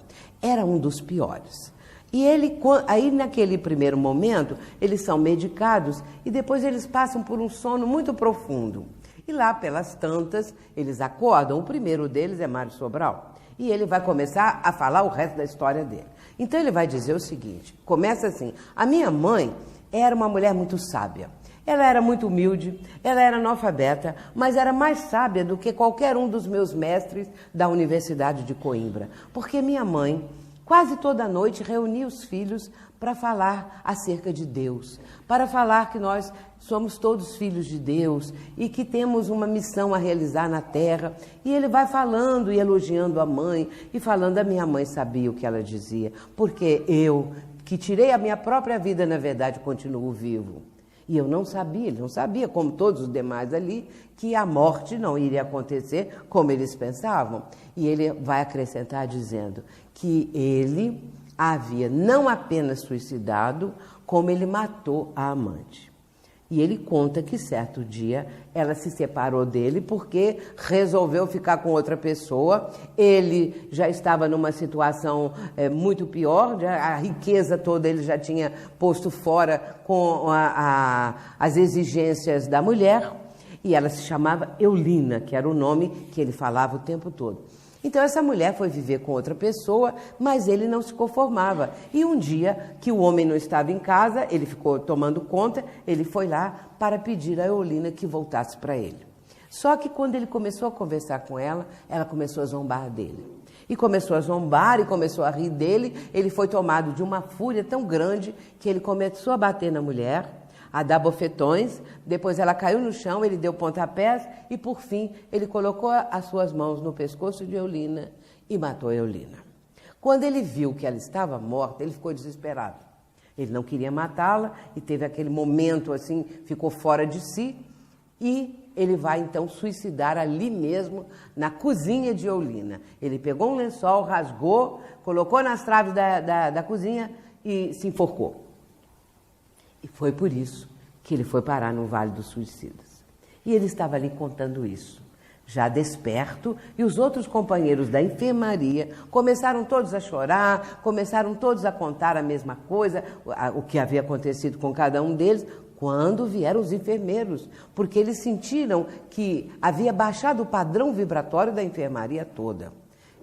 era um dos piores. E aí naquele primeiro momento, eles são medicados e depois eles passam por um sono muito profundo. E lá pelas tantas, eles acordam. O primeiro deles é Mário Sobral. E ele vai começar a falar o resto da história dele. Então ele vai dizer o seguinte, começa assim: a minha mãe era uma mulher muito sábia. Ela era muito humilde, ela era analfabeta, mas era mais sábia do que qualquer um dos meus mestres da Universidade de Coimbra. Porque minha mãe, quase toda noite, reunia os filhos para falar acerca de Deus, para falar que nós somos todos filhos de Deus e que temos uma missão a realizar na Terra. E ele vai falando e elogiando a mãe e falando: a minha mãe sabia o que ela dizia, porque eu, que tirei a minha própria vida, na verdade, continuo vivo. E eu não sabia, ele não sabia, como todos os demais ali, que a morte não iria acontecer como eles pensavam. E ele vai acrescentar dizendo que ele havia não apenas suicidado, como ele matou a amante. E ele conta que certo dia ela se separou dele porque resolveu ficar com outra pessoa. Ele já estava numa situação muito pior, a riqueza toda ele já tinha posto fora com as exigências da mulher. E ela se chamava Eulina, que era o nome que ele falava o tempo todo. Então essa mulher foi viver com outra pessoa, mas ele não se conformava. E um dia que o homem não estava em casa, ele ficou tomando conta, ele foi lá para pedir a Eulina que voltasse para ele. Só que quando ele começou a conversar com ela começou a zombar dele. E começou a zombar e começou a rir dele. Ele foi tomado de uma fúria tão grande que ele começou a bater na mulher, a dar bofetões, depois ela caiu no chão, ele deu pontapés e, por fim, ele colocou as suas mãos no pescoço de Eulina e matou a Eulina. Quando ele viu que ela estava morta, ele ficou desesperado. Ele não queria matá-la e teve aquele momento assim, ficou fora de si e ele vai então suicidar ali mesmo, na cozinha de Olinda. Ele pegou um lençol, rasgou, colocou nas traves da cozinha e se enforcou. E foi por isso que ele foi parar no Vale dos Suicidas. E ele estava ali contando isso, já desperto, e os outros companheiros da enfermaria começaram todos a chorar, começaram todos a contar a mesma coisa, o que havia acontecido com cada um deles, quando vieram os enfermeiros, porque eles sentiram que havia baixado o padrão vibratório da enfermaria toda.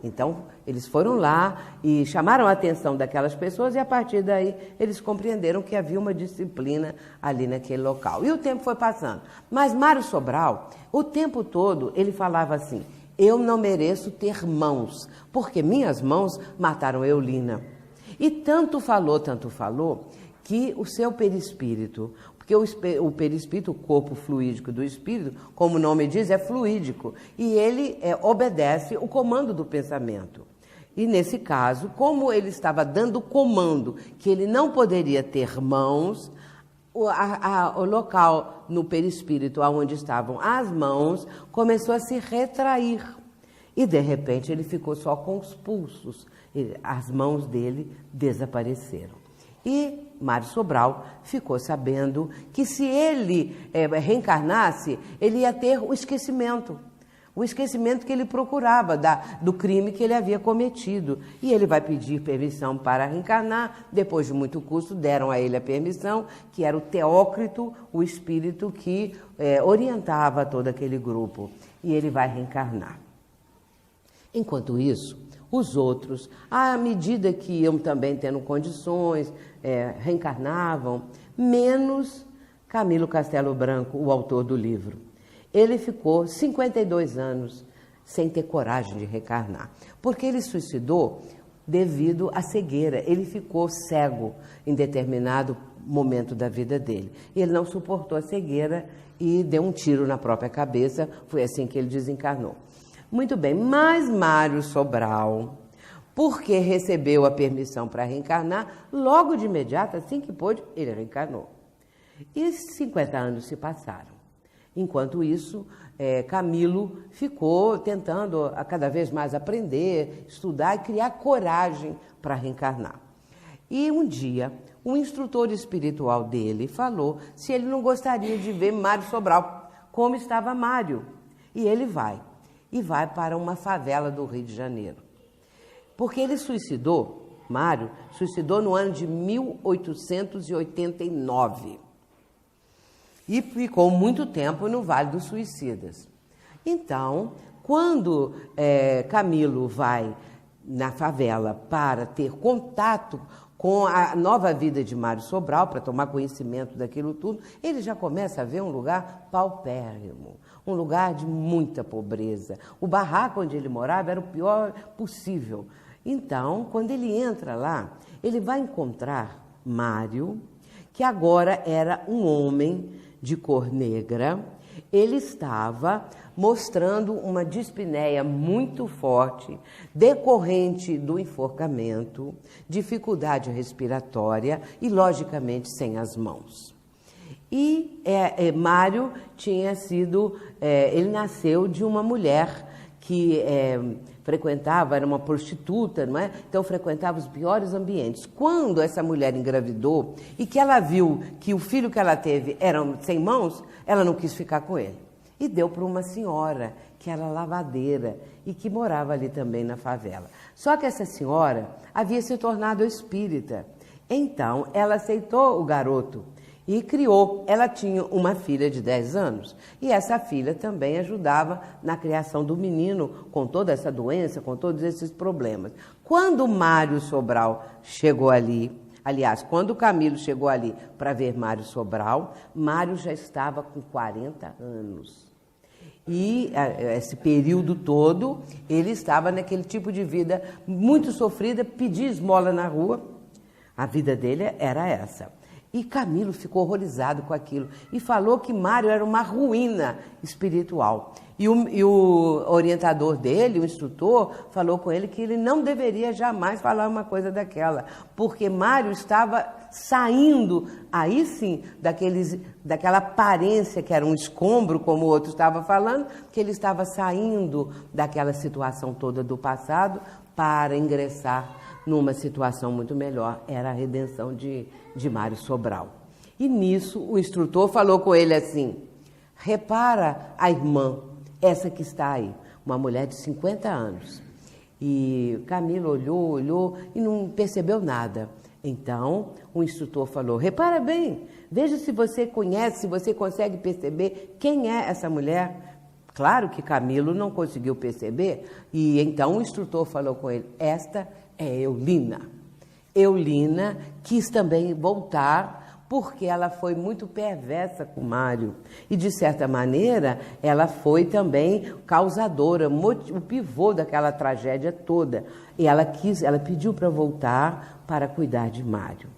Então, eles foram lá e chamaram a atenção daquelas pessoas e, a partir daí, eles compreenderam que havia uma disciplina ali naquele local. E o tempo foi passando. Mas Mário Sobral, o tempo todo, ele falava assim: eu não mereço ter mãos, porque minhas mãos mataram Eulina. E tanto falou, que o seu perispírito, porque o perispírito, o corpo fluídico do espírito, como o nome diz, é fluídico, e ele obedece o comando do pensamento. E nesse caso, como ele estava dando o comando que ele não poderia ter mãos, o local no perispírito onde estavam as mãos começou a se retrair. E, de repente, ele ficou só com os pulsos. As mãos dele desapareceram. E Mário Sobral ficou sabendo que se ele reencarnasse, ele ia ter o esquecimento que ele procurava do crime que ele havia cometido. E ele vai pedir permissão para reencarnar. Depois de muito custo, deram a ele a permissão, que era o Teócrito, o espírito que orientava todo aquele grupo. E ele vai reencarnar. Enquanto isso, os outros, à medida que iam também tendo condições, reencarnavam, menos Camilo Castelo Branco, o autor do livro. Ele ficou 52 anos sem ter coragem de reencarnar, porque ele suicidou devido à cegueira. Ele ficou cego em determinado momento da vida dele. E ele não suportou a cegueira e deu um tiro na própria cabeça. Foi assim que ele desencarnou. Muito bem, mas Mário Sobral, porque recebeu a permissão para reencarnar, logo de imediato, assim que pôde, ele reencarnou. E 50 anos se passaram. Enquanto isso, Camilo ficou tentando a cada vez mais aprender, estudar e criar coragem para reencarnar. E um dia, o instrutor espiritual dele falou se ele não gostaria de ver Mário Sobral, como estava Mário. E ele vai para uma favela do Rio de Janeiro. Porque ele Mário suicidou no ano de 1889. E ficou muito tempo no Vale dos Suicidas. Então, quando Camilo vai na favela para ter contato com a nova vida de Mário Sobral, para tomar conhecimento daquilo tudo, ele já começa a ver um lugar paupérrimo, um lugar de muita pobreza. O barraco onde ele morava era o pior possível. Então, quando ele entra lá, ele vai encontrar Mário, que agora era um homem de cor negra. Ele estava mostrando uma dispneia muito forte, decorrente do enforcamento, dificuldade respiratória e, logicamente, sem as mãos. E Mário tinha sido, ele nasceu de uma mulher que frequentava, era uma prostituta, não é? Então frequentava os piores ambientes. Quando essa mulher engravidou e que ela viu que o filho que ela teve era sem mãos, ela não quis ficar com ele. E deu para uma senhora, que era lavadeira e que morava ali também na favela. Só que essa senhora havia se tornado espírita. Então, ela aceitou o garoto e criou. Ela tinha uma filha de 10 anos e essa filha também ajudava na criação do menino com toda essa doença, com todos esses problemas. Quando Mário Sobral chegou ali, aliás, quando Camilo chegou ali para ver Mário Sobral, Mário já estava com 40 anos. E esse período todo, ele estava naquele tipo de vida muito sofrida, pedia esmola na rua. A vida dele era essa. E Camilo ficou horrorizado com aquilo e falou que Mário era uma ruína espiritual. E o orientador dele, o instrutor, falou com ele que ele não deveria jamais falar uma coisa daquela, porque Mário estava saindo, aí sim, daquela aparência que era um escombro, como o outro estava falando, que ele estava saindo daquela situação toda do passado para ingressar numa situação muito melhor. Era a redenção de Mário Sobral. E nisso o instrutor falou com ele assim: repara a irmã, essa que está aí, uma mulher de 50 anos. E Camilo olhou e não percebeu nada. Então o instrutor falou: repara bem, veja se você conhece, se você consegue perceber quem é essa mulher. Claro que Camilo não conseguiu perceber, e então o instrutor falou com ele: esta é Eulina. Eulina quis também voltar, porque ela foi muito perversa com Mário. E, de certa maneira, ela foi também causadora, o pivô daquela tragédia toda. E ela pediu para voltar para cuidar de Mário.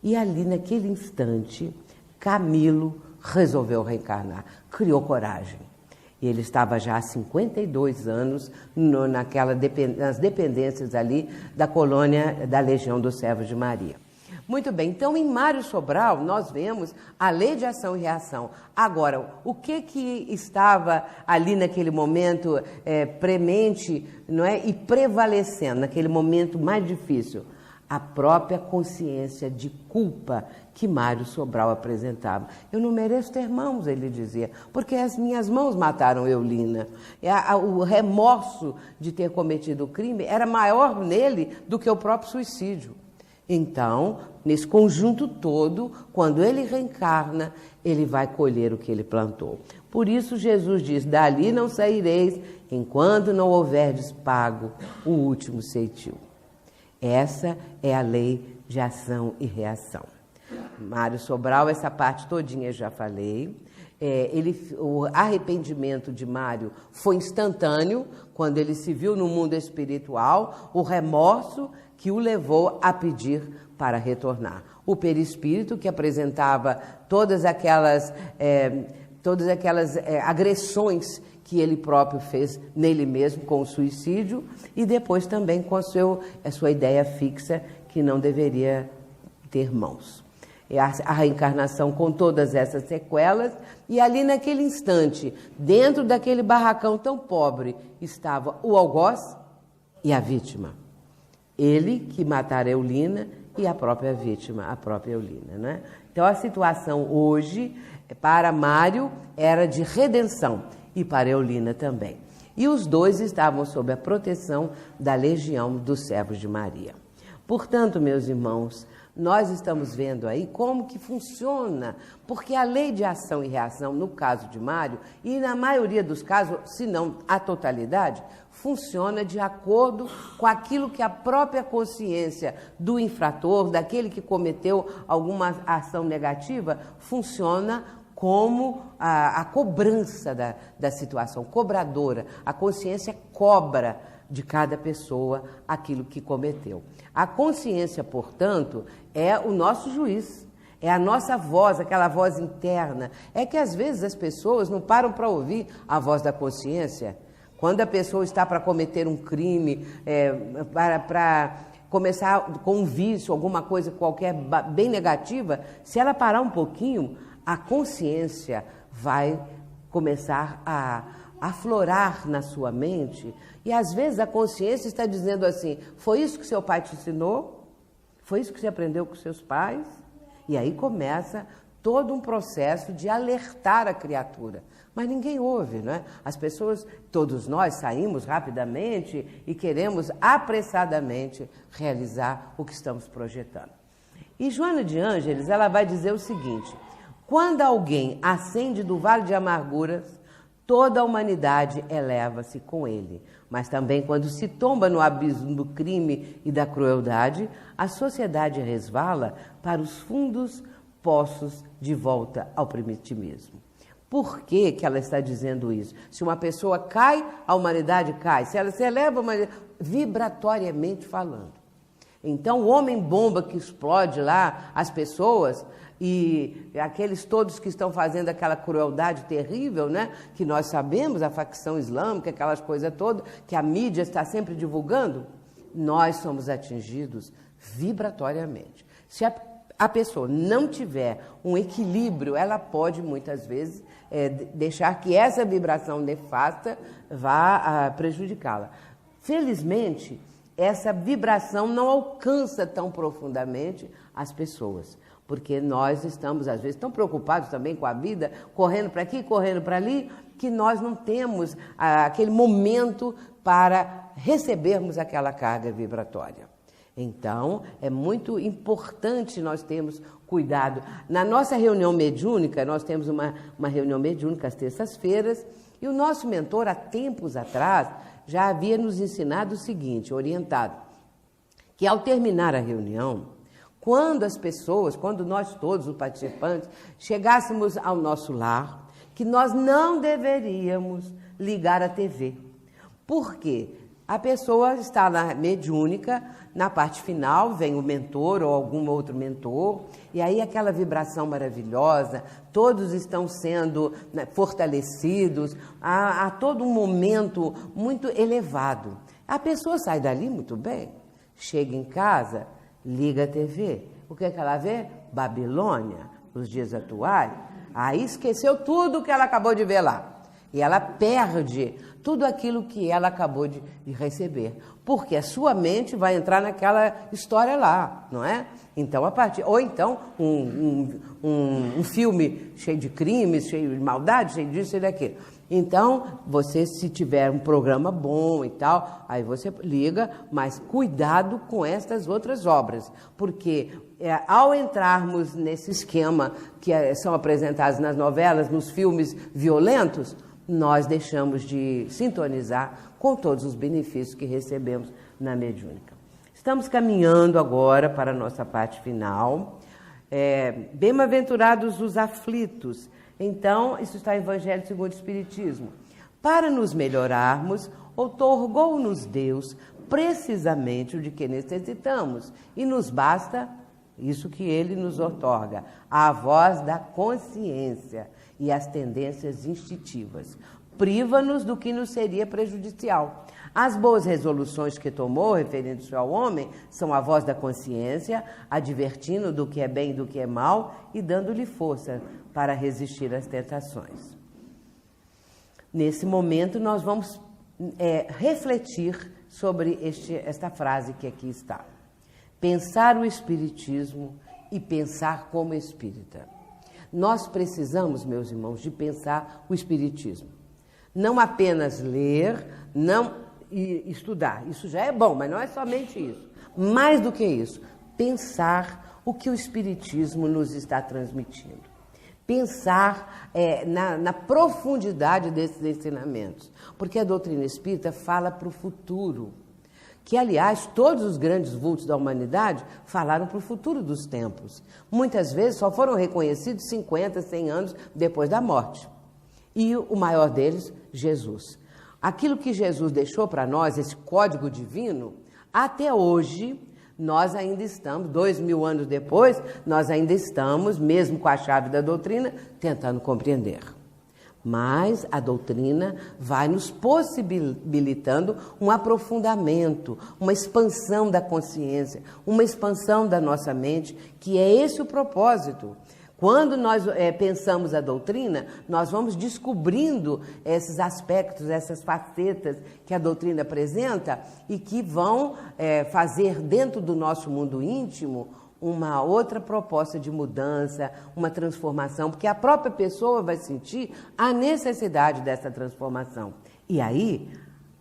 E ali, naquele instante, Camilo resolveu reencarnar, criou coragem. E ele estava já há 52 anos nas dependências ali da colônia da Legião dos Servos de Maria. Muito bem, então em Mário Sobral nós vemos a lei de ação e reação. Agora, o que estava ali naquele momento premente, não é? E prevalecendo, naquele momento mais difícil? A própria consciência de culpa que Mário Sobral apresentava. Eu não mereço ter mãos, ele dizia, porque as minhas mãos mataram Eulina. O remorso de ter cometido o crime era maior nele do que o próprio suicídio. Então, nesse conjunto todo, quando ele reencarna, ele vai colher o que ele plantou. Por isso Jesus diz: dali não saireis, enquanto não houverdes pago o último ceitil. Essa é a lei de ação e reação. Mário Sobral, essa parte todinha eu já falei. O arrependimento de Mário foi instantâneo, quando ele se viu no mundo espiritual, o remorso que o levou a pedir para retornar. O perispírito, que apresentava todas aquelas agressões que ele próprio fez nele mesmo com o suicídio, e depois também com a sua ideia fixa que não deveria ter mãos. A reencarnação com todas essas sequelas, e ali naquele instante, dentro daquele barracão tão pobre, estava o algoz e a vítima. Ele que matara Eulina e a própria vítima, a própria Eulina, né? Então a situação hoje, para Mário, era de redenção, e para Eulina também. E os dois estavam sob a proteção da Legião dos Servos de Maria. Portanto, meus irmãos, nós estamos vendo aí como que funciona, porque a lei de ação e reação, no caso de Mário, e na maioria dos casos, se não a totalidade, funciona de acordo com aquilo que a própria consciência do infrator, daquele que cometeu alguma ação negativa, funciona como a cobrança da situação, cobradora. A consciência cobra de cada pessoa aquilo que cometeu. A consciência, portanto, é o nosso juiz, é a nossa voz, aquela voz interna. É que às vezes as pessoas não param para ouvir a voz da consciência. Quando a pessoa está para cometer um crime, para começar com um vício, alguma coisa qualquer bem negativa, se ela parar um pouquinho, a consciência vai começar a aflorar na sua mente, e às vezes a consciência está dizendo assim: foi isso que seu pai te ensinou? Foi isso que você aprendeu com seus pais? E aí começa todo um processo de alertar a criatura. Mas ninguém ouve, não é? As pessoas, todos nós, saímos rapidamente e queremos apressadamente realizar o que estamos projetando. E Joana de Ângeles, ela vai dizer o seguinte: quando alguém ascende do vale de amarguras, toda a humanidade eleva-se com ele. Mas também quando se tomba no abismo do crime e da crueldade, a sociedade resvala para os fundos poços de volta ao primitivismo. Por que ela está dizendo isso? Se uma pessoa cai, a humanidade cai. Se ela se eleva, vibratoriamente falando. Então, o homem-bomba que explode lá as pessoas, e aqueles todos que estão fazendo aquela crueldade terrível, né? Que nós sabemos, a facção islâmica, aquelas coisas todas, que a mídia está sempre divulgando, nós somos atingidos vibratoriamente. Se a pessoa não tiver um equilíbrio, ela pode muitas vezes deixar que essa vibração nefasta vá prejudicá-la. Felizmente, essa vibração não alcança tão profundamente as pessoas, porque nós estamos, às vezes, tão preocupados também com a vida, correndo para aqui, correndo para ali, que nós não temos aquele momento para recebermos aquela carga vibratória. Então, é muito importante nós termos cuidado. Na nossa reunião mediúnica, nós temos uma reunião mediúnica às terças-feiras, e o nosso mentor, há tempos atrás, já havia nos ensinado o seguinte, orientado, que ao terminar a reunião, quando as pessoas, quando nós todos, os participantes, chegássemos ao nosso lar, que nós não deveríamos ligar a TV. Por quê? A pessoa está na mediúnica, na parte final vem o mentor ou algum outro mentor, e aí aquela vibração maravilhosa, todos estão sendo fortalecidos, há todo um momento muito elevado. A pessoa sai dali muito bem, chega em casa, liga a TV. O que é que ela vê? Babilônia, nos dias atuais. Aí esqueceu tudo que ela acabou de ver lá. E ela perde tudo aquilo que ela acabou de receber. Porque a sua mente vai entrar naquela história lá, não é? Então, ou então, um filme cheio de crimes, cheio de maldade, cheio disso e daquilo. Então, você, se tiver um programa bom e tal, aí você liga, mas cuidado com estas outras obras. Porque ao entrarmos nesse esquema que são apresentados nas novelas, nos filmes violentos, nós deixamos de sintonizar com todos os benefícios que recebemos na mediúnica. Estamos caminhando agora para a nossa parte final. Bem-aventurados os aflitos. Então, isso está em Evangelho segundo o Espiritismo. Para nos melhorarmos, outorgou-nos Deus precisamente o de que necessitamos, e nos basta isso que Ele nos outorga, a voz da consciência e as tendências instintivas. Priva-nos do que nos seria prejudicial. As boas resoluções que tomou, referindo-se ao homem, são a voz da consciência, advertindo do que é bem e do que é mal e dando-lhe força para resistir às tentações. Nesse momento, nós vamos refletir sobre esta frase que aqui está. Pensar o Espiritismo e pensar como espírita. Nós precisamos, meus irmãos, de pensar o Espiritismo. Não apenas ler, e estudar. Isso já é bom, mas não é somente isso. Mais do que isso, pensar o que o Espiritismo nos está transmitindo. Pensar na profundidade desses ensinamentos. Porque a doutrina espírita fala para o futuro. Que, aliás, todos os grandes vultos da humanidade falaram para o futuro dos tempos. Muitas vezes só foram reconhecidos 50, 100 anos depois da morte. E o maior deles, Jesus. Aquilo que Jesus deixou para nós, esse código divino, até hoje, nós ainda estamos, 2000 anos depois, nós ainda estamos, mesmo com a chave da doutrina, tentando compreender. Mas a doutrina vai nos possibilitando um aprofundamento, uma expansão da consciência, uma expansão da nossa mente, que é esse o propósito. Quando nós pensamos a doutrina, nós vamos descobrindo esses aspectos, essas facetas que a doutrina apresenta e que vão fazer dentro do nosso mundo íntimo uma outra proposta de mudança, uma transformação, porque a própria pessoa vai sentir a necessidade dessa transformação. E aí,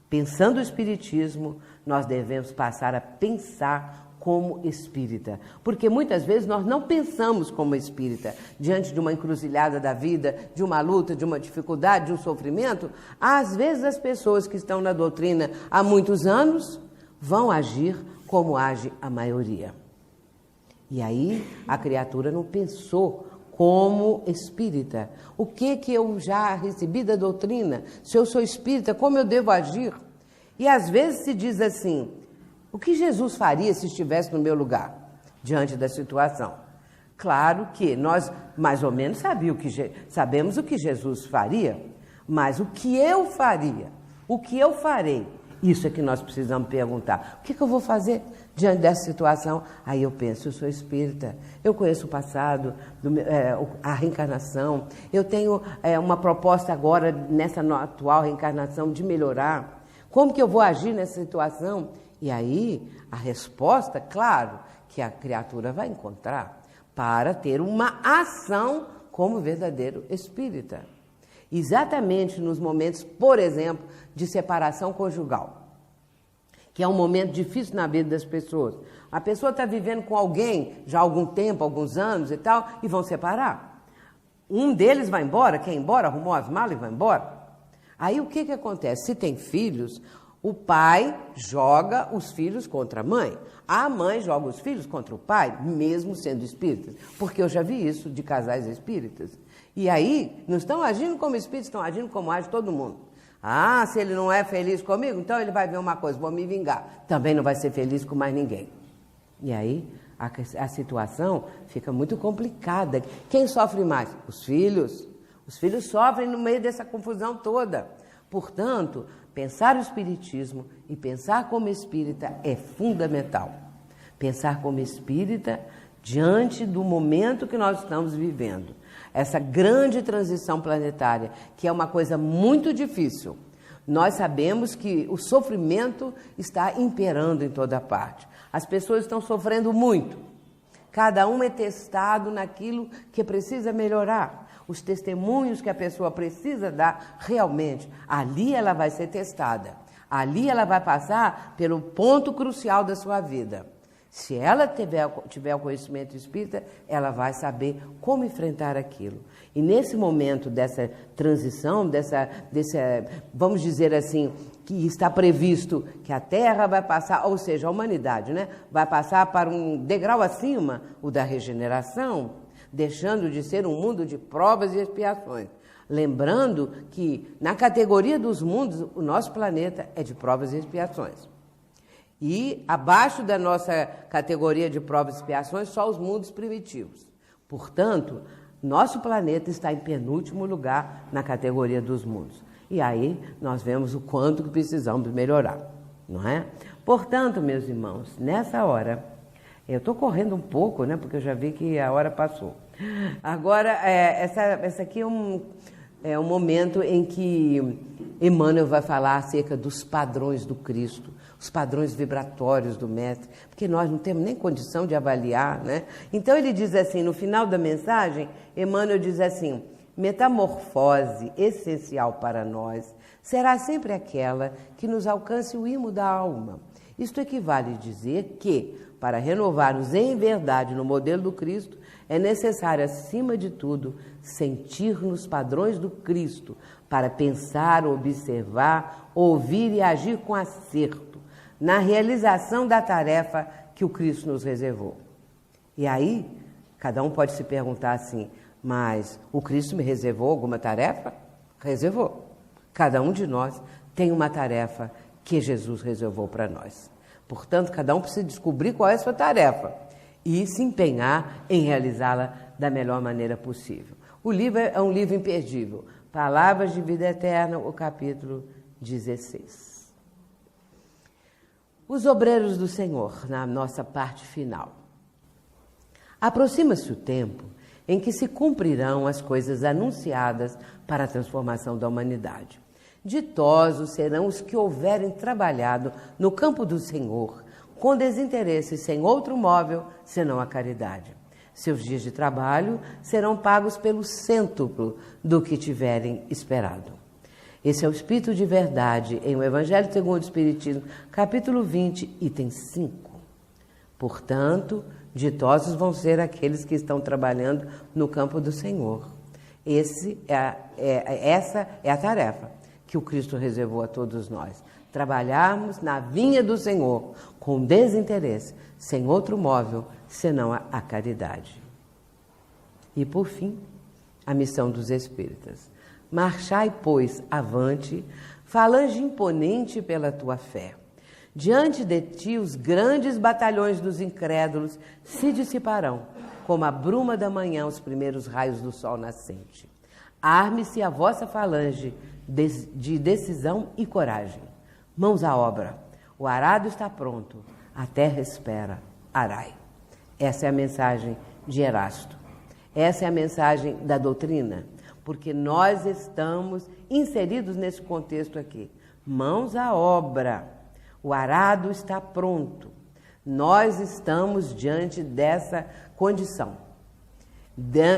pensando o Espiritismo, nós devemos passar a pensar como espírita, porque muitas vezes nós não pensamos como espírita. Diante de uma encruzilhada da vida, de uma luta, de uma dificuldade, de um sofrimento, às vezes as pessoas que estão na doutrina há muitos anos vão agir como age a maioria. E aí a criatura não pensou como espírita. O que eu já recebi da doutrina? Se eu sou espírita, como eu devo agir? E às vezes se diz assim: o que Jesus faria se estivesse no meu lugar, diante da situação? Claro que nós mais ou menos sabemos o que Jesus faria, mas o que eu faria, o que eu farei Isso é que nós precisamos perguntar. O que eu vou fazer diante dessa situação? Aí eu penso, eu sou espírita, eu conheço o passado, a reencarnação, eu tenho uma proposta agora, nessa atual reencarnação, de melhorar. Como que eu vou agir nessa situação? E aí, a resposta, claro, que a criatura vai encontrar para ter uma ação como verdadeiro espírita. Exatamente nos momentos, por exemplo, de separação conjugal, que é um momento difícil na vida das pessoas. A pessoa está vivendo com alguém já há algum tempo, alguns anos e tal, e vão separar. Um deles vai embora, quer ir embora, arrumou as malas e vai embora. Aí o que acontece? Se tem filhos, o pai joga os filhos contra a mãe. A mãe joga os filhos contra o pai, mesmo sendo espíritas. Porque eu já vi isso de casais espíritas. E aí, não estão agindo como espíritos, estão agindo como age todo mundo. Ah, se ele não é feliz comigo, então ele vai ver uma coisa, vou me vingar. Também não vai ser feliz com mais ninguém. E aí, a situação fica muito complicada. Quem sofre mais? Os filhos. Os filhos sofrem no meio dessa confusão toda. Portanto, pensar o espiritismo e pensar como espírita é fundamental. Pensar como espírita diante do momento que nós estamos vivendo. Essa grande transição planetária, que é uma coisa muito difícil. Nós sabemos que o sofrimento está imperando em toda parte. As pessoas estão sofrendo muito. Cada um é testado naquilo que precisa melhorar. Os testemunhos que a pessoa precisa dar, realmente, ali ela vai ser testada. Ali ela vai passar pelo ponto crucial da sua vida. Se ela tiver o conhecimento espírita, ela vai saber como enfrentar aquilo. E nesse momento dessa transição, vamos dizer assim, que está previsto que a Terra vai passar, ou seja, a humanidade, né, vai passar para um degrau acima, o da regeneração, deixando de ser um mundo de provas e expiações. Lembrando que na categoria dos mundos, o nosso planeta é de provas e expiações. E abaixo da nossa categoria de provas e expiações, só os mundos primitivos. Portanto, nosso planeta está em penúltimo lugar na categoria dos mundos. E aí nós vemos o quanto que precisamos melhorar, não é? Portanto, meus irmãos, nessa hora, eu estou correndo um pouco, né? Porque eu já vi que a hora passou. Agora, essa aqui é um momento em que Emmanuel vai falar acerca dos padrões do Cristo, os padrões vibratórios do Mestre, porque nós não temos nem condição de avaliar, né? Então ele diz assim, no final da mensagem, Emmanuel diz assim, metamorfose essencial para nós será sempre aquela que nos alcance o imo da alma. Isto equivale a dizer que, para renovar-nos em verdade no modelo do Cristo, é necessário, acima de tudo, sentir nos padrões do Cristo, para pensar, observar, ouvir e agir com acerto, na realização da tarefa que o Cristo nos reservou. E aí, cada um pode se perguntar assim, mas o Cristo me reservou alguma tarefa? Reservou. Cada um de nós tem uma tarefa que Jesus reservou para nós. Portanto, cada um precisa descobrir qual é a sua tarefa e se empenhar em realizá-la da melhor maneira possível. O livro é um livro imperdível. Palavras de Vida Eterna, o capítulo 16. Os obreiros do Senhor, na nossa parte final. Aproxima-se o tempo em que se cumprirão as coisas anunciadas para a transformação da humanidade. Ditosos serão os que houverem trabalhado no campo do Senhor, com desinteresse, sem outro móvel, senão a caridade. Seus dias de trabalho serão pagos pelo cêntuplo do que tiverem esperado. Esse é o Espírito de Verdade, em o Evangelho segundo o Espiritismo, capítulo 20, item 5. Portanto, ditosos vão ser aqueles que estão trabalhando no campo do Senhor. Essa é a tarefa que o Cristo reservou a todos nós. Trabalharmos na vinha do Senhor, com desinteresse, sem outro móvel, senão a caridade. E, por fim, a missão dos Espíritas. Marchai, pois, avante, falange imponente pela tua fé. Diante de ti os grandes batalhões dos incrédulos se dissiparão, como a bruma da manhã os primeiros raios do sol nascente. Arme-se a vossa falange de decisão e coragem. Mãos à obra. O arado está pronto, a terra espera, arai. Essa é a mensagem de Erasto. Essa é a mensagem da doutrina, porque nós estamos inseridos nesse contexto aqui. Mãos à obra. O arado está pronto. Nós estamos diante dessa condição,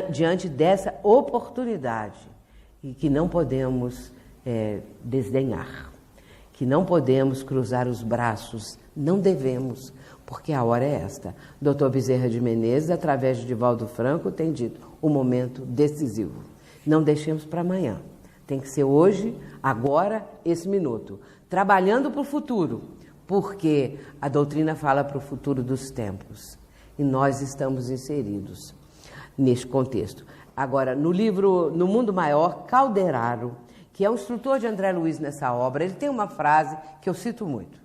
diante dessa oportunidade, e que não podemos desdenhar, que não podemos cruzar os braços, não devemos, porque a hora é esta. Dr. Bezerra de Menezes, através de Divaldo Franco, tem dito o momento decisivo. Não deixemos para amanhã. Tem que ser hoje, agora, esse minuto. Trabalhando para o futuro, porque a doutrina fala para o futuro dos tempos. E nós estamos inseridos neste contexto. Agora, no livro No Mundo Maior, Calderaro, que é o instrutor de André Luiz nessa obra, ele tem uma frase que eu cito muito.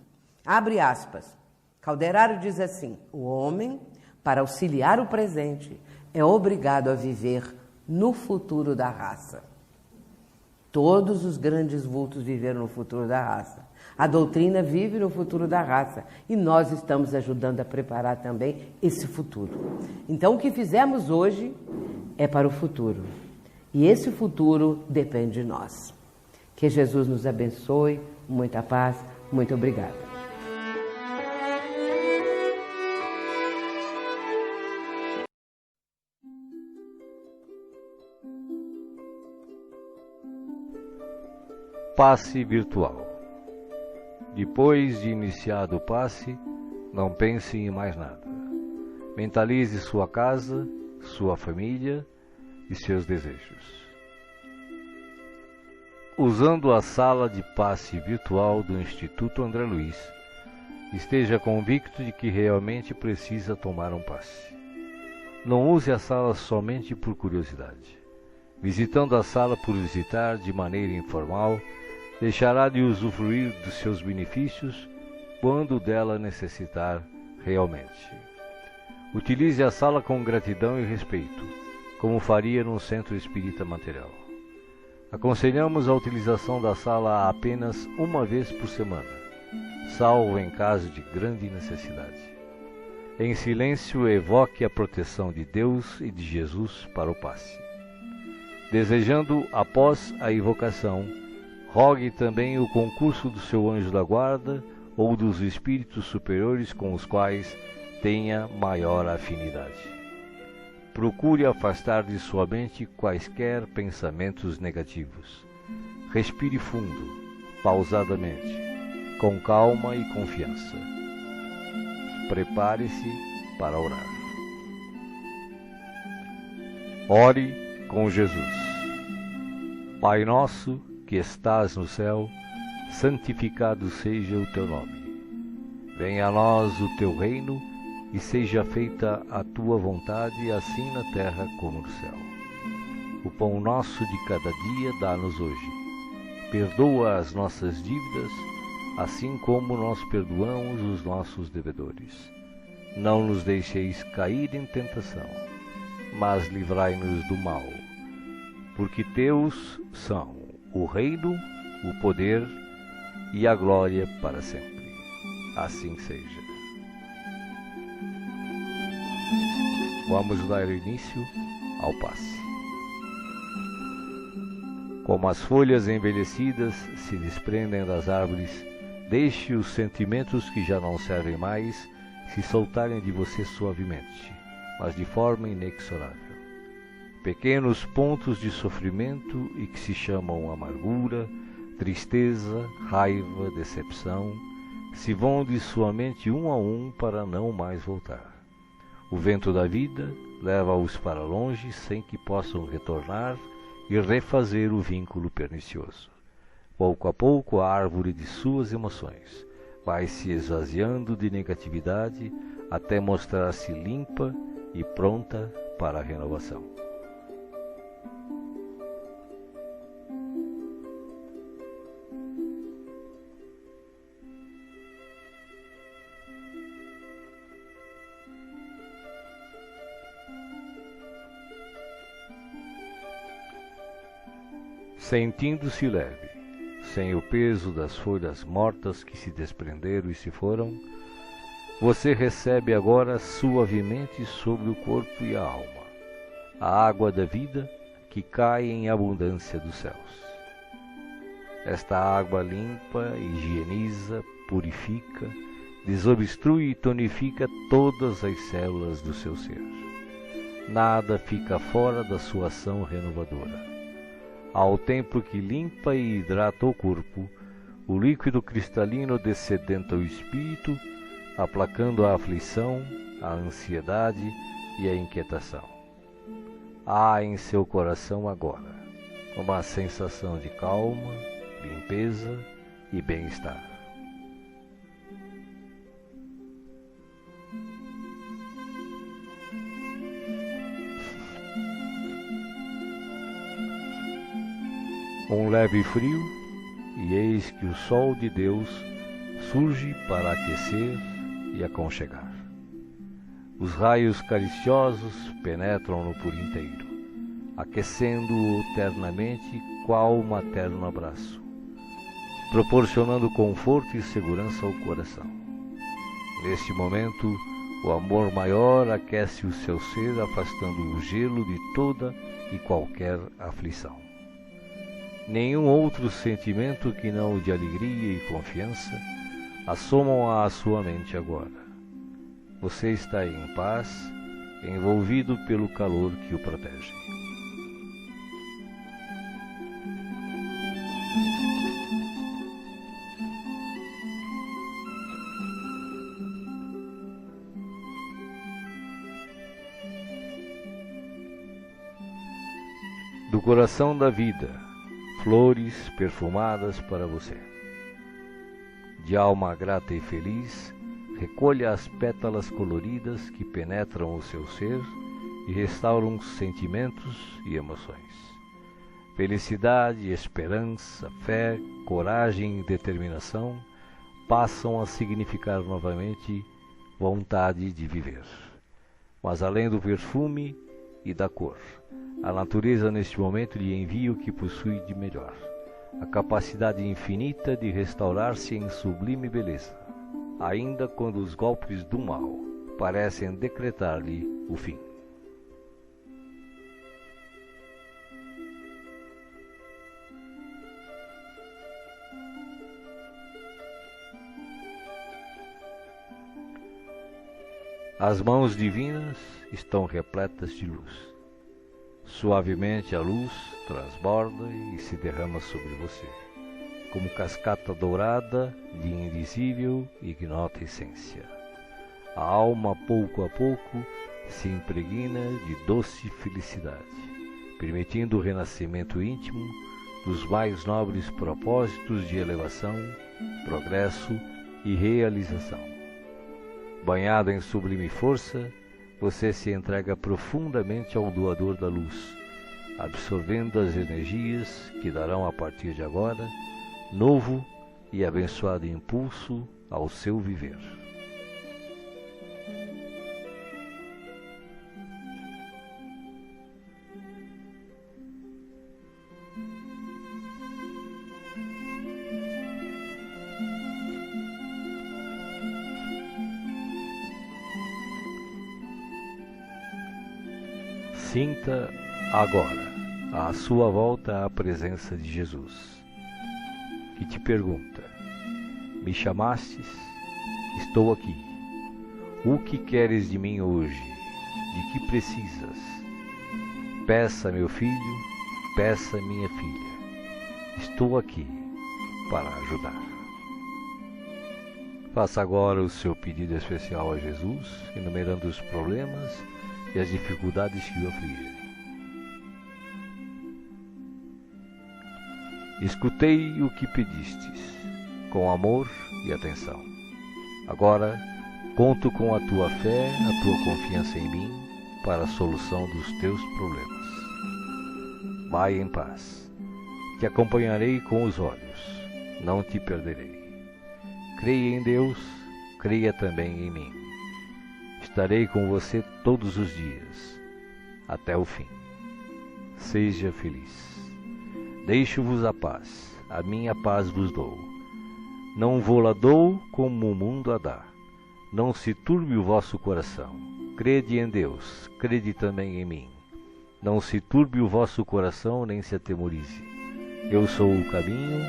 Abre aspas. Calderaro diz assim: o homem, para auxiliar o presente, é obrigado a viver no futuro da raça. Todos os grandes vultos viveram no futuro da raça. A doutrina vive no futuro da raça e nós estamos ajudando a preparar também esse futuro. Então, o que fizemos hoje é para o futuro. E esse futuro depende de nós. Que Jesus nos abençoe. Muita paz. Muito obrigada. Passe virtual. Depois de iniciado o passe, não pense em mais nada. Mentalize sua casa, sua família e seus desejos. Usando a sala de passe virtual do Instituto André Luiz, esteja convicto de que realmente precisa tomar um passe. Não use a sala somente por curiosidade. Visitando a sala por visitar de maneira informal, deixará de usufruir dos seus benefícios quando dela necessitar realmente. Utilize a sala com gratidão e respeito, como faria num centro espírita material. Aconselhamos a utilização da sala apenas uma vez por semana, salvo em caso de grande necessidade. Em silêncio, evoque a proteção de Deus e de Jesus para o passe. Desejando, após a invocação, rogue também o concurso do seu anjo da guarda ou dos espíritos superiores com os quais tenha maior afinidade. Procure afastar de sua mente quaisquer pensamentos negativos. Respire fundo, pausadamente, com calma e confiança. Prepare-se para orar. Ore com Jesus. Pai nosso, que estás no céu, santificado seja o teu nome. Venha a nós o teu reino e seja feita a tua vontade, assim na terra como no céu. O pão nosso de cada dia dá-nos hoje. Perdoa as nossas dívidas, assim como nós perdoamos os nossos devedores. Não nos deixeis cair em tentação, mas livrai-nos do mal, porque teus são o reino, o poder e a glória para sempre. Assim seja. Vamos dar início ao passe. Como as folhas envelhecidas se desprendem das árvores, deixe os sentimentos que já não servem mais se soltarem de você suavemente, mas de forma inexorável. Pequenos pontos de sofrimento e que se chamam amargura, tristeza, raiva, decepção, se vão de sua mente um a um para não mais voltar. O vento da vida leva-os para longe sem que possam retornar e refazer o vínculo pernicioso. Pouco a pouco a árvore de suas emoções vai se esvaziando de negatividade até mostrar-se limpa e pronta para a renovação. Sentindo-se leve, sem o peso das folhas mortas que se desprenderam e se foram, você recebe agora suavemente sobre o corpo e a alma a água da vida que cai em abundância dos céus. Esta água limpa, higieniza, purifica, desobstrui e tonifica todas as células do seu ser. Nada fica fora da sua ação renovadora. Ao tempo que limpa e hidrata o corpo, o líquido cristalino descedenta o espírito, aplacando a aflição, a ansiedade e a inquietação. Há em seu coração agora uma sensação de calma, limpeza e bem-estar. Um leve frio, e eis que o sol de Deus surge para aquecer e aconchegar. Os raios cariciosos penetram-no por inteiro, aquecendo-o ternamente qual materno abraço, proporcionando conforto e segurança ao coração. Neste momento, o amor maior aquece o seu ser, afastando o gelo de toda e qualquer aflição. Nenhum outro sentimento que não o de alegria e confiança assomam à sua mente agora. Você está em paz, envolvido pelo calor que o protege. Do coração da vida, flores perfumadas para você. De alma grata e feliz, recolha as pétalas coloridas que penetram o seu ser e restauram sentimentos e emoções. Felicidade, esperança, fé, coragem e determinação passam a significar novamente vontade de viver. Mas além do perfume e da cor, a natureza neste momento lhe envia o que possui de melhor, a capacidade infinita de restaurar-se em sublime beleza, ainda quando os golpes do mal parecem decretar-lhe o fim. As mãos divinas estão repletas de luz. Suavemente a luz transborda e se derrama sobre você, como cascata dourada de invisível e ignota essência. A alma, pouco a pouco, se impregna de doce felicidade, permitindo o renascimento íntimo dos mais nobres propósitos de elevação, progresso e realização. Banhado em sublime força, você se entrega profundamente ao doador da luz, absorvendo as energias que darão a partir de agora novo e abençoado impulso ao seu viver. Sinta agora à sua volta a presença de Jesus, que te pergunta: me chamastes? Estou aqui. O que queres de mim hoje? De que precisas? Peça, meu filho, peça, minha filha. Estou aqui para ajudar. Faça agora o seu pedido especial a Jesus, enumerando os problemas e as dificuldades que o afligem. Escutei o que pedistes, com amor e atenção. Agora, conto com a tua fé, a tua confiança em mim, para a solução dos teus problemas. Vai em paz. Te acompanharei com os olhos, não te perderei. Creia em Deus, creia também em mim. Estarei com você todos os dias, até o fim. Seja feliz. Deixo-vos a paz. a minha paz vos dou. Não vou-la dou como o mundo a dá. Não se turbe o vosso coração. Crede em Deus, crede também em mim. Não se turbe o vosso coração, nem se atemorize. Eu sou o caminho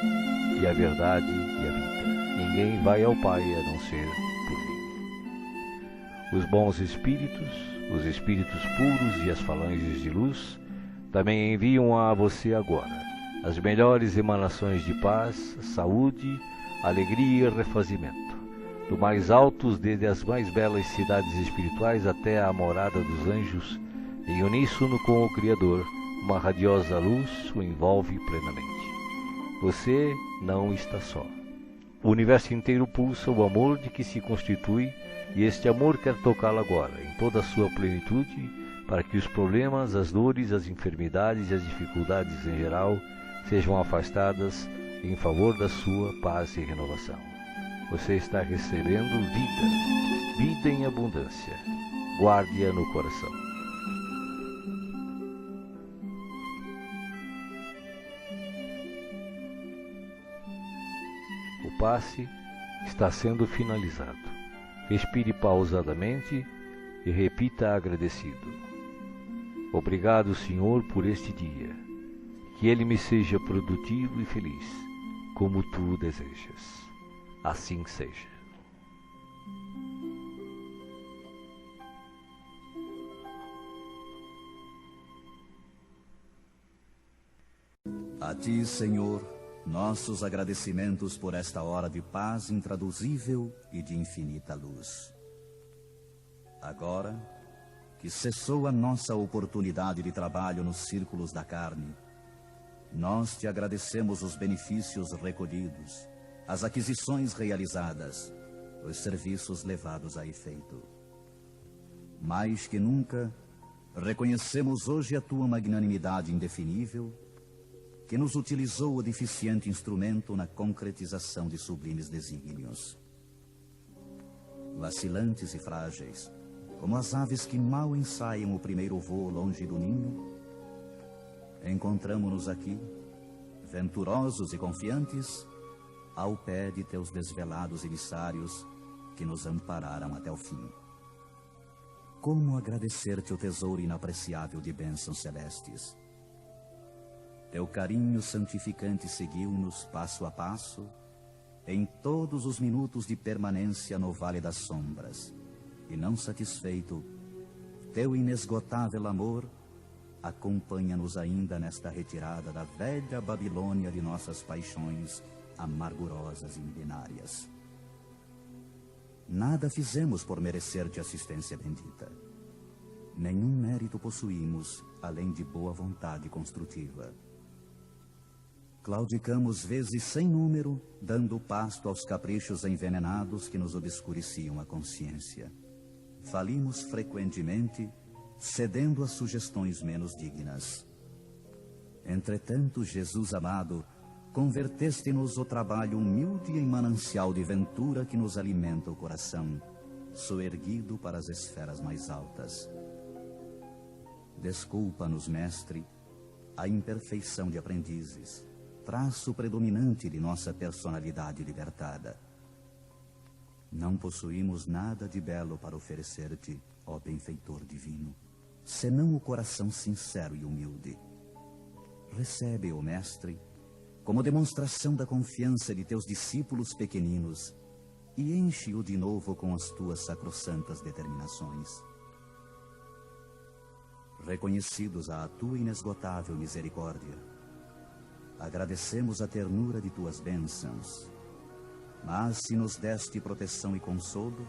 e a verdade e a vida. Ninguém vai ao Pai a não ser por mim. Os bons espíritos, os espíritos puros e as falanges de luz também enviam a você agora as melhores emanações de paz, saúde, alegria e refazimento, do mais altos desde as mais belas cidades espirituais até a morada dos anjos, em uníssono com o Criador, uma radiosa luz o envolve plenamente. Você não está só. O universo inteiro pulsa o amor de que se constitui, e este amor quer tocá-lo agora, em toda a sua plenitude, para que os problemas, as dores, as enfermidades e as dificuldades em geral sejam afastadas em favor da sua paz e renovação. Você está recebendo vida, vida em abundância. Guarde-a no coração. O passe está sendo finalizado. Respire pausadamente e repita agradecido. Obrigado, Senhor, por este dia. Que ele me seja produtivo e feliz, como tu desejas. Assim seja. A ti, Senhor, nossos agradecimentos por esta hora de paz intraduzível e de infinita luz. Agora, que cessou a nossa oportunidade de trabalho nos círculos da carne, nós te agradecemos os benefícios recolhidos, as aquisições realizadas, os serviços levados a efeito. Mais que nunca, reconhecemos hoje a tua magnanimidade indefinível, que nos utilizou o deficiente instrumento na concretização de sublimes desígnios. Vacilantes e frágeis, como as aves que mal ensaiam o primeiro voo longe do ninho, encontramo-nos aqui, venturosos e confiantes, ao pé de teus desvelados emissários que nos ampararam até o fim. Como agradecer-te o tesouro inapreciável de bênçãos celestes? Teu carinho santificante seguiu-nos passo a passo, em todos os minutos de permanência no Vale das Sombras, e não satisfeito, teu inesgotável amor acompanha-nos ainda nesta retirada da velha Babilônia de nossas paixões amargurosas e milenárias. Nada fizemos por merecer-te assistência bendita. Nenhum mérito possuímos, além de boa vontade construtiva. Claudicamos vezes sem número, dando pasto aos caprichos envenenados que nos obscureciam a consciência. Falimos frequentemente, cedendo a sugestões menos dignas. Entretanto, Jesus amado, converteste-nos o trabalho humilde em manancial de ventura que nos alimenta o coração, soerguido para as esferas mais altas. Desculpa-nos, Mestre, a imperfeição de aprendizes, traço predominante de nossa personalidade libertada. Não possuímos nada de belo para oferecer-te, ó benfeitor divino, senão o coração sincero e humilde. Recebe-o, Mestre, como demonstração da confiança de teus discípulos pequeninos, e enche-o de novo com as tuas sacrossantas determinações. Reconhecidos à tua inesgotável misericórdia, agradecemos a ternura de tuas bênçãos, mas se nos deste proteção e consolo,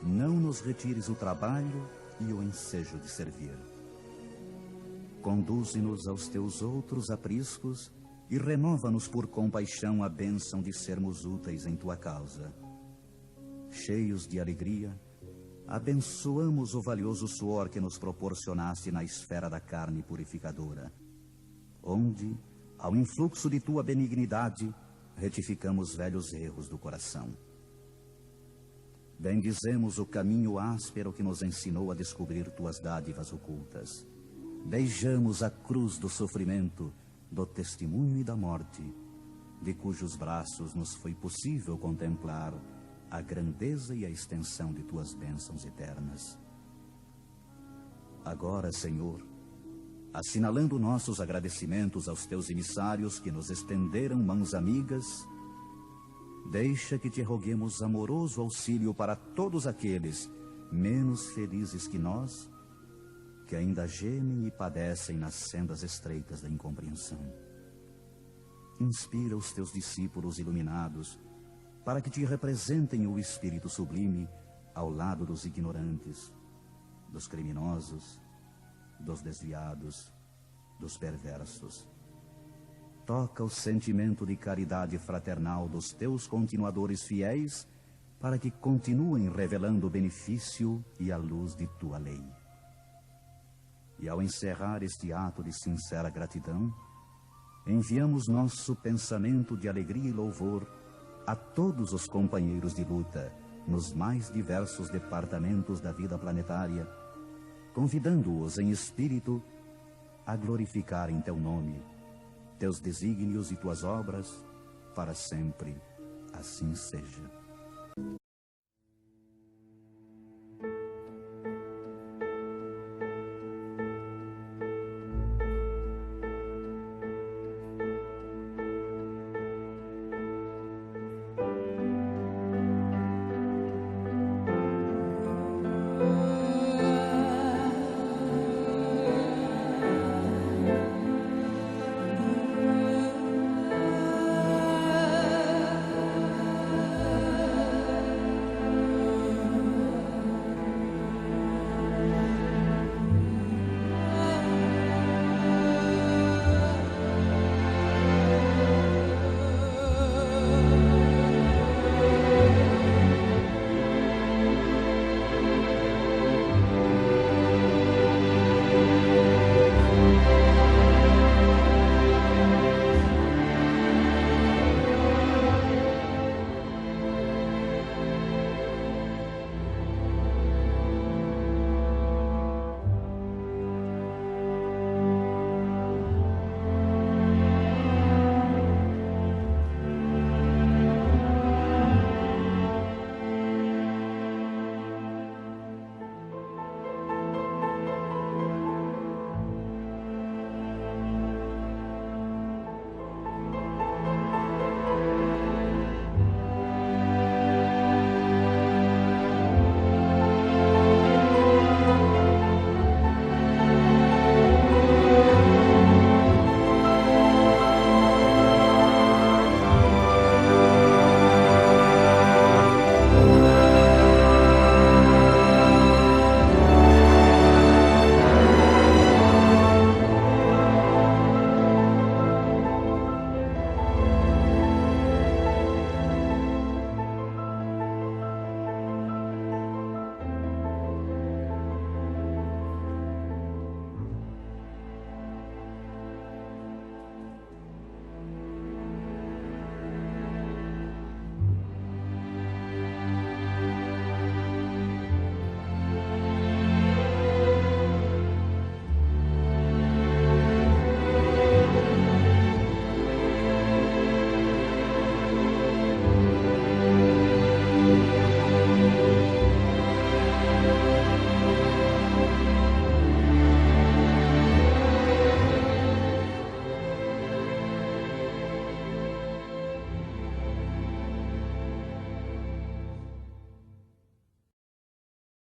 não nos retires o trabalho e o ensejo de servir. Conduze-nos aos teus outros apriscos e renova-nos por compaixão a bênção de sermos úteis em tua causa. Cheios de alegria, abençoamos o valioso suor que nos proporcionaste na esfera da carne purificadora, onde, ao influxo de tua benignidade, retificamos velhos erros do coração. Bendizemos o caminho áspero que nos ensinou a descobrir tuas dádivas ocultas. Beijamos a cruz do sofrimento, do testemunho e da morte, de cujos braços nos foi possível contemplar a grandeza e a extensão de tuas bênçãos eternas. Agora, Senhor, assinalando nossos agradecimentos aos teus emissários que nos estenderam mãos amigas, deixa que te roguemos amoroso auxílio para todos aqueles menos felizes que nós, que ainda gemem e padecem nas sendas estreitas da incompreensão. Inspira os teus discípulos iluminados para que te representem o Espírito sublime ao lado dos ignorantes, dos criminosos, dos desviados, dos perversos. Toca o sentimento de caridade fraternal dos teus continuadores fiéis para que continuem revelando o benefício e a luz de tua lei. E ao encerrar este ato de sincera gratidão, enviamos nosso pensamento de alegria e louvor a todos os companheiros de luta nos mais diversos departamentos da vida planetária, convidando-os em espírito a glorificarem teu nome, teus desígnios e tuas obras, para sempre assim seja.